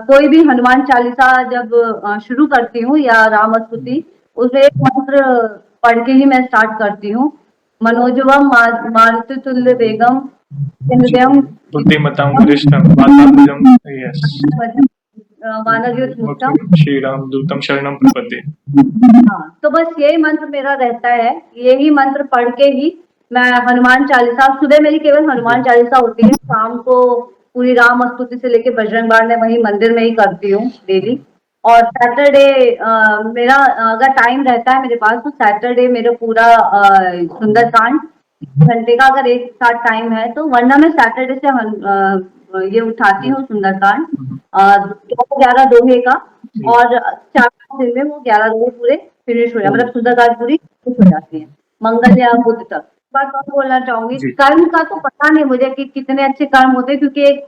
Speaker 1: कोई भी हनुमान चालीसा जब शुरू करती हूँ, या राम स्तुति, उसमें एक मंत्र पढ़ के ही मैं स्टार्ट करती हूँ। मनोजवम मारुततुल्य वेगम
Speaker 2: जी।
Speaker 1: हृदयम
Speaker 2: बुद्धिमतां वरिष्ठं वातात्मजं। यस।
Speaker 1: मानवयुत मुक्तम।
Speaker 2: श्री राम दूतम शरणम प्रपद्ये।
Speaker 1: हाँ, तो बस यही मंत्र मेरा रहता है, यही मंत्र पढ़ के ही मैं हनुमान चालीसा, सुबह मेरी केवल हनुमान चालीसा होती है, शाम को पूरी राम स्तुति से लेके बजरंग बाण मैं वही मंदिर में ही करती हूँ डेली। और सैटरडे मेरा अगर टाइम रहता है मेरे पास, तो सैटरडे मेरा पूरा सुंदरकांड घंटे का अगर एक साथ टाइम है तो, वरना मैं सैटरडे से ये उठाती हूँ सुंदरकांड, 11 दोहे का, और 4 दिन में वो 11 दोहे पूरे फिनिश हो जाए, मतलब सुंदरकांड पूरी फिनिश हो जाती है, मंगल या बुध तक। बात और बोलना चाहूंगी,
Speaker 2: जी।
Speaker 1: कर्म का तो पता नहीं मुझे कि कितने अच्छे कर्म होते हैं, क्योंकि एक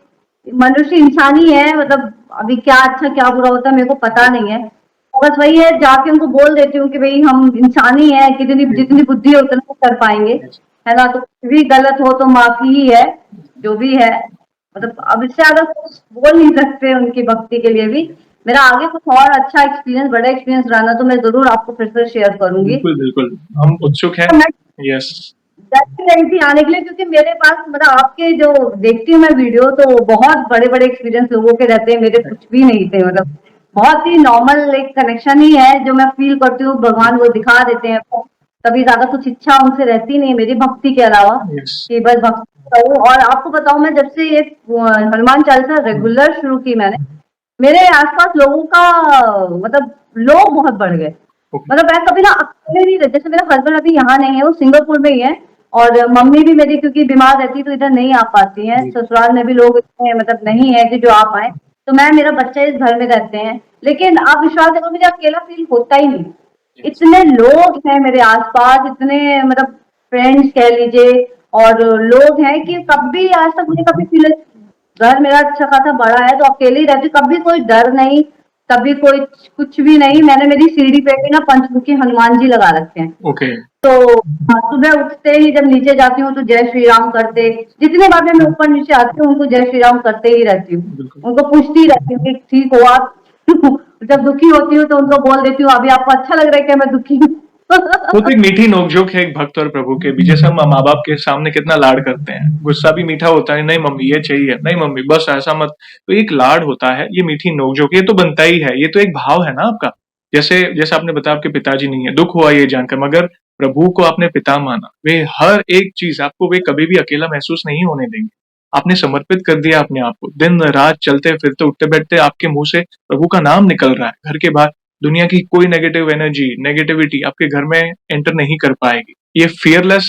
Speaker 1: मनुष्य इंसान ही है, मतलब अभी क्या अच्छा क्या बुरा होता है मेरे को पता नहीं है। बस वही है, जाके उनको बोल देती हूँ कि भाई हम इंसान ही है, कितनी जितनी बुद्धि है उतना कर पाएंगे, है ना, तो कुछ भी गलत हो तो माफी ही है, जो भी है। मतलब अब इससे ज्यादा कुछ बोल नहीं सकते उनकी भक्ति के लिए भी। मेरा आगे कुछ और अच्छा एक्सपीरियंस, बड़ा एक्सपीरियंस रहा ना, तो मैं जरूर आपको फिर से शेयर करूंगी।
Speaker 2: बिल्कुल बिल्कुल, हम उत्सुक हैं।
Speaker 1: तो मैं
Speaker 2: यस।
Speaker 1: डरती रही थी आने के लिए, क्योंकि मेरे पास मतलब आपके जो देखती हूँ मैं वीडियो, तो बहुत बड़े बड़े एक्सपीरियंस लोगों के रहते हैं, मेरे कुछ भी नहीं थे, मतलब बहुत ही नॉर्मल एक कनेक्शन ही है जो मैं फील करती हूँ, भगवान वो दिखा देते हैं। कभी ज्यादा कुछ इच्छा उनसे रहती नहीं है मेरी भक्ति के अलावा,
Speaker 2: यस।
Speaker 1: कि बस भक्ति करूँ। और आपको बताऊं, मैं जब से ये हनुमान चालीसा रेगुलर शुरू की मैंने, मेरे आसपास लोगों का मतलब लोग बहुत बढ़ गए।
Speaker 2: ओके।
Speaker 1: मतलब मैं कभी ना अकेले नहीं रहती, जैसे मेरा हस्बैंड अभी यहाँ नहीं है, वो सिंगापुर में ही है, और मम्मी भी मेरी क्योंकि बीमार रहती है तो इधर नहीं आ पाती हैं,
Speaker 2: जी।
Speaker 1: ससुराल में भी लोग इतने मतलब नहीं है कि जो आ पाए, तो मैं मेरा बच्चा इस घर में रहते हैं। लेकिन आप विश्वास करो, मुझे अकेला फील होता ही नहीं,
Speaker 2: यस।
Speaker 1: इतने लोग हैं मेरे आसपास, इतने मतलब फ्रेंड्स कह लीजिए, और लोग हैं कि कभी आज तक मुझे कभी फील, घर मेरा अच्छा खासा बड़ा है तो अकेले ही रहती हूँ, कभी कोई डर नहीं, तभी कोई कुछ भी नहीं, मैंने मेरी सीढ़ी पे भी ना पंचमुखी हनुमान जी लगा रखे हैं।
Speaker 2: ओके।
Speaker 1: तो सुबह उठते ही जब नीचे जाती हूँ तो जय श्री राम करते, जितने बार भी मैं ऊपर नीचे आती हूँ उनको जय श्री राम करते ही रहती हूँ,
Speaker 2: बिल्कुल।
Speaker 1: उनको पूछती ही रहती हूँ कि ठीक हो आप। जब दुखी होती हूँ तो उनको बोल देती हूँ अभी आपको अच्छा लग रहा है क्या मैं दुखी हूँ।
Speaker 2: वो तो एक मीठी नोकझोंक है एक भक्त और प्रभु के बीच। जैसे हम माँ बाप के सामने कितना लाड करते हैं, गुस्सा भी मीठा होता है, नहीं मम्मी ये चाहिए, नहीं मम्मी बस ऐसा मत। तो एक लाड होता है, ये मीठी नोकझोंक, ये तो बनता ही है, ये तो एक भाव है ना आपका। जैसे जैसे आपने बताया आपके पिताजी नहीं है, दुख हुआ ये जानकर, मगर प्रभु को आपने पिता माना, वे हर एक चीज आपको, वे कभी भी अकेला महसूस नहीं होने देंगे। आपने समर्पित कर दिया अपने आप को, दिन रात चलते फिरते उठते बैठते आपके मुंह से प्रभु का नाम निकल रहा है। घर के बाहर दुनिया की कोई नेगेटिव एनर्जी, नेगेटिविटी आपके घर में एंटर नहीं कर पाएगी। ये फियरलेस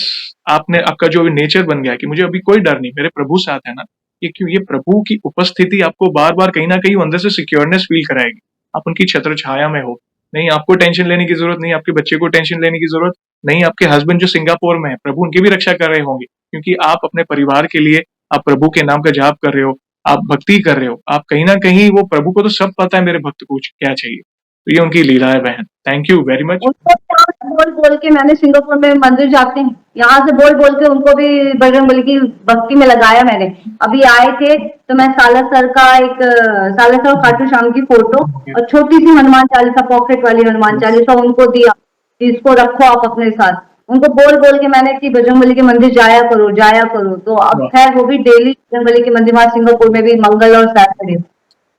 Speaker 2: आपने, आपका जो नेचर बन गया कि मुझे अभी कोई डर नहीं, मेरे प्रभु साथ है ना। ये क्यों, ये प्रभु की उपस्थिति आपको बार बार कहीं ना कहीं अंदर से सिक्योरनेस फील कराएगी। आप उनकी छत्र छाया में हो, नहीं आपको टेंशन लेने की जरूरत नहीं, आपके बच्चे को टेंशन लेने की जरूरत नहीं, आपके हस्बैंड जो सिंगापुर में है प्रभु उनकी भी रक्षा कर रहे होंगे, क्योंकि आप अपने परिवार के लिए आप प्रभु के नाम का जाप कर रहे हो, आप भक्ति कर रहे हो। आप कहीं ना कहीं, वो प्रभु को तो सब पता है मेरे भक्त को क्या चाहिए। तो ये उनकी लीला है बहन। Thank you very much.
Speaker 1: उनको यहाँ से बोल बोल के, मैंने सिंगापुर में मंदिर जाते हैं, यहाँ से बोल बोल के उनको भी बजरंगबली की भक्ति में लगाया मैंने। अभी आए थे तो मैं सालासर का एक सालासर और खाटू श्याम की फोटो और छोटी सी हनुमान चालीसा, पॉकेट वाली हनुमान चालीसा उनको दिया कि इसको रखो आप अपने साथ। उनको बोल बोल के मैंने कि बजरंगबली के मंदिर जाया करो जाया करो। तो अब खैर वो भी डेली बजरंगबली के मंदिर, वहां सिंगापुर में भी मंगल और सैटरडे,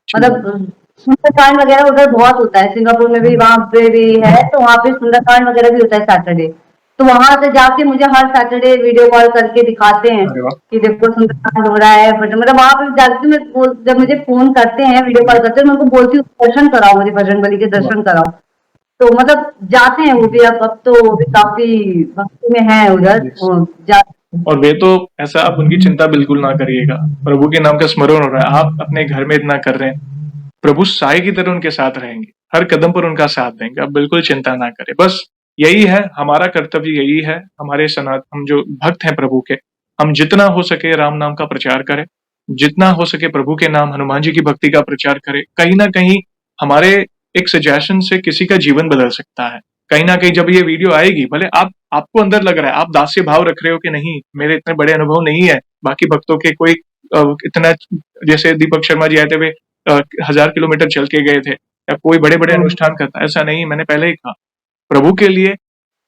Speaker 1: मतलब सुंदरकांड वगैरह उधर बहुत होता है, सिंगापुर में भी वहां पे भी है, तो वहां पे सुंदरकांड वगैरह भी होता है सैटरडे। तो वहां से जाके मुझे हर सैटरडे वीडियो कॉल करके दिखाते हैं
Speaker 2: अरे वाह।
Speaker 1: कि देखो सुंदरकांड हो रहा है। बट मतलब वहां पे जाके जब मुझे फोन करते हैं, वीडियो कॉल करते हैं, मैं उनको बोलती हूँ दर्शन कराओ, मुझे बजरंगबली के दर्शन कराओ। तो मतलब जाते हैं वो भी, अब तो वो भी काफी भक्ति में है उधर, वो जाते हैं।
Speaker 2: और वे तो ऐसा, आप उनकी चिंता बिल्कुल ना करिएगा, प्रभु के नाम का स्मरण हो रहा है, आप अपने घर में इतना कर रहे हैं, प्रभु साई की तरह उनके साथ रहेंगे, हर कदम पर उनका साथ देंगे, आप बिल्कुल चिंता ना करें। बस यही है हमारा कर्तव्य, यही है हमारे हम जो भक्त हैं प्रभु के, हम जितना हो सके राम नाम का प्रचार करें, जितना हो सके प्रभु के नाम हनुमान जी की भक्ति का प्रचार करें। कहीं ना कहीं हमारे एक सजेशन से किसी का जीवन बदल सकता है। कहीं ना कहीं जब ये वीडियो आएगी, भले आपको अंदर लग रहा है, आप दास्य भाव रख रहे हो कि नहीं मेरे इतने बड़े अनुभव नहीं है, बाकी भक्तों के कोई इतना, जैसे दीपक शर्मा जी आए थे, वे 1000 किलोमीटर चल के गए थे, या कोई बड़े बड़े अनुष्ठान करता, ऐसा नहीं। मैंने पहले ही कहा, प्रभु के लिए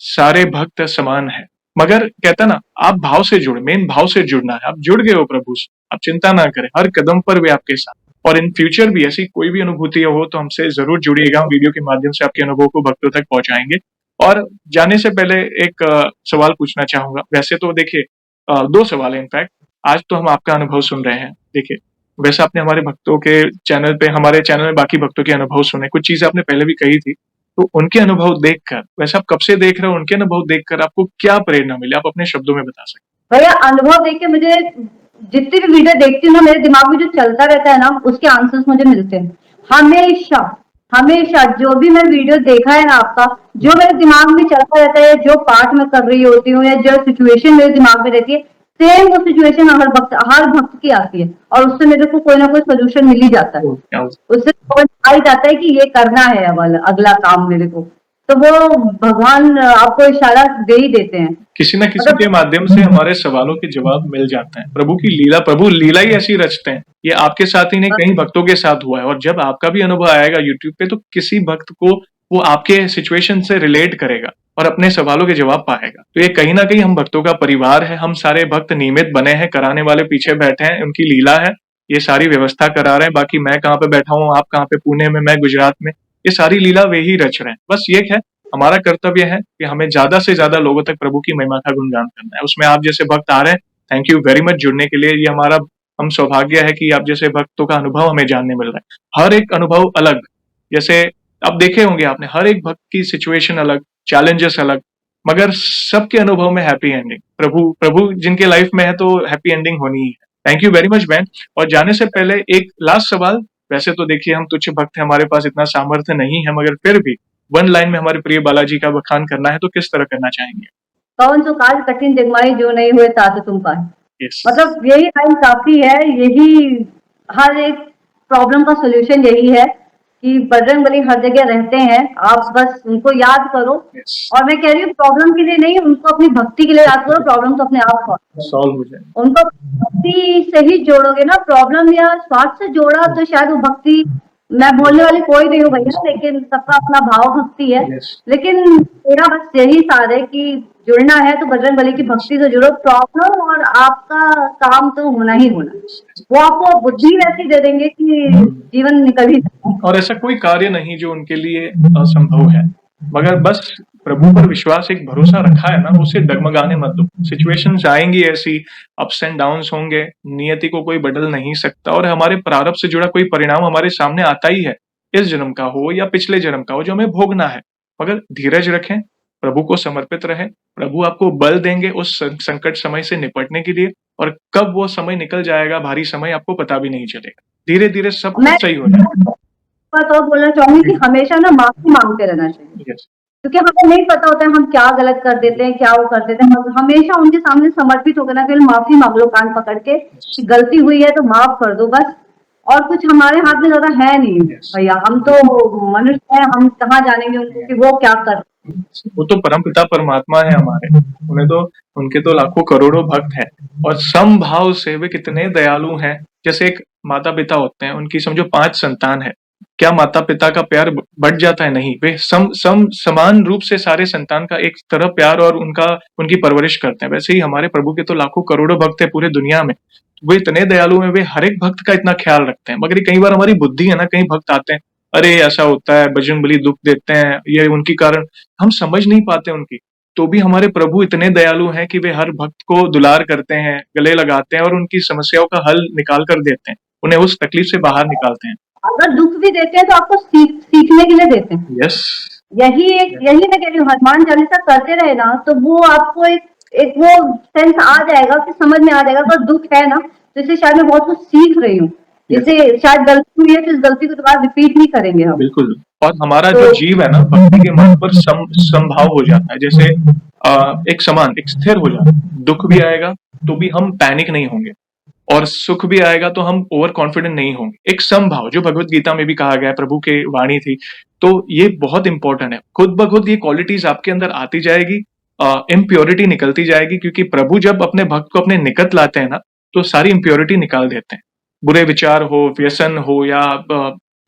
Speaker 2: सारे भक्त समान है, मगर कहता ना, आप भाव से जुड़े, मेन भाव से जुड़ना है। आप जुड़ गए हो प्रभु से, आप चिंता ना करें, हर कदम पर वे आपके साथ। और इन फ्यूचर भी ऐसी कोई भी अनुभूति हो तो हमसे जरूर जुड़िएगा, हम वीडियो के माध्यम से आपके अनुभव को भक्तों तक पहुंचाएंगे। और जाने से पहले एक सवाल पूछना चाहूंगा। वैसे तो देखिए, दो सवाल है इनफैक्ट। आज तो हम आपका अनुभव सुन रहे हैं, देखिए वैसे आपने हमारे भक्तों के चैनल पे, हमारे चैनल में बाकी भक्तों के अनुभव सुने, कुछ चीजें आपने पहले भी कही थी, तो उनके अनुभव देखकर, वैसे आप कब से देख रहे हो, उनके अनुभव देखकर आपको क्या प्रेरणा मिली, आप अपने शब्दों में बता सकते
Speaker 1: भैया अनुभव देख के मुझे, जितनी भी वीडियो देखती हूँ ना, मेरे दिमाग में जो चलता रहता है ना, उसके आंसर्स मुझे मिलते हैं हमेशा। हमेशा जो भी मैं वीडियो देखा है ना आपका, जो मेरे दिमाग में चलता रहता है, जो पाठ में कर रही होती हूँ या जो सिचुएशन मेरे दिमाग में रहती है, सेम वो सिचुएशन हर भक्त की आती है, और उससे मेरे को कोई ना कोई सोल्यूशन मिल ही जाता है।
Speaker 2: हैं?
Speaker 1: उससे समझ आ ही जाता है कि ये करना है अब अगला काम मेरे को। तो वो भगवान आपको इशारा दे ही देते हैं।
Speaker 2: किसी न किसी
Speaker 1: मतलब
Speaker 2: के माध्यम से हमारे सवालों के जवाब मिल जाते हैं। प्रभु की लीला, प्रभु लीला ही ऐसी रचते हैं। ये आपके साथ ही नहीं, कई भक्तों के साथ हुआ है। और जब आपका भी अनुभव आएगा यूट्यूब पे, तो किसी भक्त को वो आपके सिचुएशन से रिलेट करेगा और अपने सवालों के जवाब पाएगा। तो ये कहीं ना कहीं हम भक्तों का परिवार है, हम सारे भक्त नियमित बने हैं, कराने वाले पीछे बैठे हैं, उनकी लीला है, ये सारी व्यवस्था करा रहे हैं। बाकी मैं कहाँ पे बैठा हूँ, आप कहाँ पे, पुणे में, मैं गुजरात में, ये सारी लीला वे ही रच रहे हैं। बस ये है, हमारा कर्तव्य है कि हमें ज्यादा से ज्यादा लोगों तक प्रभु की महिमा का गुणगान करना है। उसमें आप जैसे भक्त आ रहे हैं, थैंक यू वेरी मच जुड़ने के लिए। ये हमारा हम सौभाग्य है कि आप जैसे भक्तों का अनुभव हमें जानने मिल रहा है। हर एक अनुभव अलग, जैसे अब देखे होंगे आपने, हर एक भक्त की सिचुएशन अलग, चैलेंजेस अलग, मगर सबके अनुभव में हैप्पी एंडिंग। प्रभु प्रभु जिनके लाइफ में है, तो हैप्पी एंडिंग होनी ही है। थैंक यू वेरी मच बहन। और जाने से पहले एक लास्ट सवाल। वैसे तो देखिए हम तुच्छ भक्त हैं, हमारे पास इतना सामर्थ्य नहीं है, मगर फिर भी वन लाइन में हमारे प्रिय बालाजी का बखान करना है, तो किस तरह करना चाहेंगे?
Speaker 1: कौन सो काज कठिन जगमाई, जो नहीं हुए तात तुम पाए।
Speaker 2: यस।
Speaker 1: मतलब यही लाइन काफी है, यही हर एक प्रॉब्लम का सोल्यूशन यही है कि बजरंगबली हर जगह रहते हैं, आप बस उनको याद करो।
Speaker 2: Yes.
Speaker 1: और मैं कह रही हूँ प्रॉब्लम के लिए नहीं, उनको अपनी भक्ति के लिए याद करो, प्रॉब्लम तो अपने आप सॉल्व
Speaker 2: सॉल्व हो जाए।
Speaker 1: उनको भक्ति से ही जोड़ोगे ना, प्रॉब्लम या स्वार्थ से जोड़ा तो शायद वो भक्ति, मैं बोलने वाली कोई नहीं हूँ भैया, लेकिन सबका अपना भाव भक्ति है।
Speaker 2: Yes.
Speaker 1: लेकिन मेरा बस यही सार है कि जुड़ना है तो बजरंगबली की भक्ति से जुड़ो, प्रॉब्लम और आपका काम तो होना ही होना। वो आपको बुद्धि वैसी दे देंगे कि जीवन निकल ही जाए।
Speaker 2: और ऐसा कोई कार्य नहीं जो उनके लिए असंभव है, मगर बस प्रभु पर विश्वास, एक भरोसा रखा है ना, उसे डगमगाने मत दो। सिचुएशंस आएंगी ऐसी, अप्स एंड डाउन्स होंगे, नियति को कोई बदल नहीं सकता, और हमारे प्रारब्ध से जुड़ा कोई परिणाम हमारे सामने आता ही है, इस जन्म का हो या पिछले जन्म का हो, जो हमें भोगना है। मगर धीरज रखें, प्रभु को समर्पित रहें, प्रभु आपको बल देंगे उस संकट समय से निपटने के लिए, और कब वो समय निकल जाएगा, भारी समय, आपको पता भी नहीं चलेगा। धीरे धीरे सब
Speaker 1: मैं
Speaker 2: कुछ सही हो जाएगा।
Speaker 1: बात और बोलना चाहूंगी कि हमेशा ना माफी मांगते रहना चाहिए,
Speaker 2: Yes.
Speaker 1: क्योंकि हमें नहीं पता होता है हम क्या गलत कर देते हैं, क्या वो कर देते हैं। हमेशा उनके सामने समर्पित होकर ना, केवल माफी मांग लो कान पकड़ के कि गलती हुई है तो माफ कर दो बस। और कुछ हमारे हाथ में ज्यादा है नहीं
Speaker 2: Yes.
Speaker 1: भैया, हम तो मनुष्य हैं, हम कहाँ जानेंगे उनको कि वो क्या कर।
Speaker 2: वो तो परमपिता परमात्मा है हमारे, उनके तो लाखों करोड़ों भक्त हैं, और समभाव से वे कितने दयालु हैं। जैसे एक माता पिता होते हैं, उनकी समझो 5 संतान है, क्या माता पिता का प्यार बढ़ जाता है? नहीं, वे समान रूप से सारे संतान का एक तरह प्यार और उनकी परवरिश करते हैं। वैसे ही हमारे प्रभु के तो लाखों करोड़ों भक्त है पूरे दुनिया में, वे इतने दयालु हैं, वे हर एक भक्त का इतना ख्याल रखते हैं। मगर कई बार हमारी बुद्धि है ना, कई भक्त आते हैं, अरे ऐसा होता है, बजरंगबली दुख देते हैं, ये उनकी कारण, हम समझ नहीं पाते उनकी। तो भी हमारे प्रभु इतने दयालु हैं कि वे हर भक्त को दुलार करते हैं, गले लगाते हैं, और उनकी समस्याओं का हल निकाल कर देते हैं, उन्हें उस तकलीफ से बाहर निकालते हैं।
Speaker 1: अगर दुख भी देते हैं तो आपको सीखने के लिए देते हैं।
Speaker 2: यस।
Speaker 1: यही मैं कह रही हूँ, हनुमान चालीसा करते रहे ना तो वो आपको एक वो सेंस आ जाएगा कि समझ में आ जाएगा। अगर दुख है ना तो इससे शायद मैं बहुत कुछ सीख रही हूँ, जैसे शायद गलती हुई है तो इस गलती को दोबारा रिपीट नहीं करेंगे हम।
Speaker 2: बिल्कुल। और हमारा जो जीव है ना, भक्ति के मार्ग पर संभाव हो जाता है, जैसे एक स्थिर हो जाता है। दुख भी आएगा तो भी हम पैनिक नहीं होंगे, और सुख भी आएगा तो हम ओवर कॉन्फिडेंट नहीं होंगे। एक समभाव, जो भगवत गीता में भी कहा गया है, प्रभु के वाणी थी, तो ये बहुत इंपॉर्टेंट है। खुद ब खुद ये क्वालिटीज आपके अंदर आती जाएगी, इम्प्योरिटी निकलती जाएगी, क्योंकि प्रभु जब अपने भक्त को अपने निकट लाते हैं ना, तो सारी इम्प्योरिटी निकाल देते हैं। बुरे विचार हो, व्यसन हो, या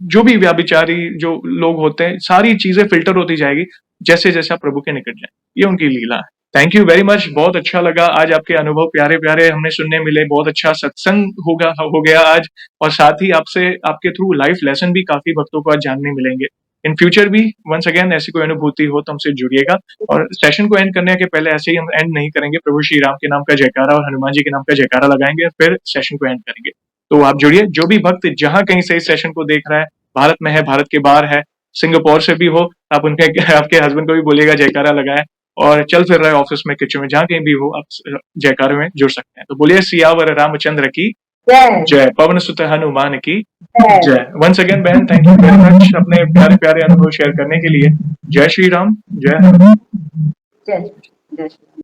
Speaker 2: जो भी व्याभिचारी जो लोग होते हैं, सारी चीजें फिल्टर होती जाएगी जैसे जैसे आप प्रभु के निकट जाए। ये उनकी लीला है। थैंक यू वेरी मच, बहुत अच्छा लगा आज, आपके अनुभव प्यारे प्यारे हमें सुनने मिले, बहुत अच्छा सत्संग हो गया आज, और साथ ही आपसे आपके थ्रू लाइफ लेसन भी काफी भक्तों को आज जानने मिलेंगे। इन फ्यूचर भी वंस अगेन ऐसी कोई अनुभूति हो तो हमसे जुड़िएगा। और सेशन को एंड करने के पहले ऐसे ही हम एंड नहीं करेंगे, प्रभु श्री राम के नाम का जयकारा और हनुमान जी के नाम का जयकारा लगाएंगे, फिर सेशन को एंड करेंगे। तो आप जुड़िए, जो भी भक्त जहां कहीं से इस सेशन को देख रहा है, भारत में है, भारत के बाहर है, सिंगापुर से भी हो, आप आपके हस्बैंड को भी बोलिएगा जयकारा लगाए, और चल फिर रहे ऑफिस में, किचन में, जहां कहीं भी हो, आप जयकारे में जुड़ सकते हैं। तो बोलिए सियावर रामचंद्र की जय, पवन सुत हनुमान की जय। वंस अगेन बहन, थैंक यू वेरी मच अपने प्यारे प्यारे अनुभव शेयर करने के लिए। जय श्री राम, जय हनुमान।
Speaker 1: जय जय।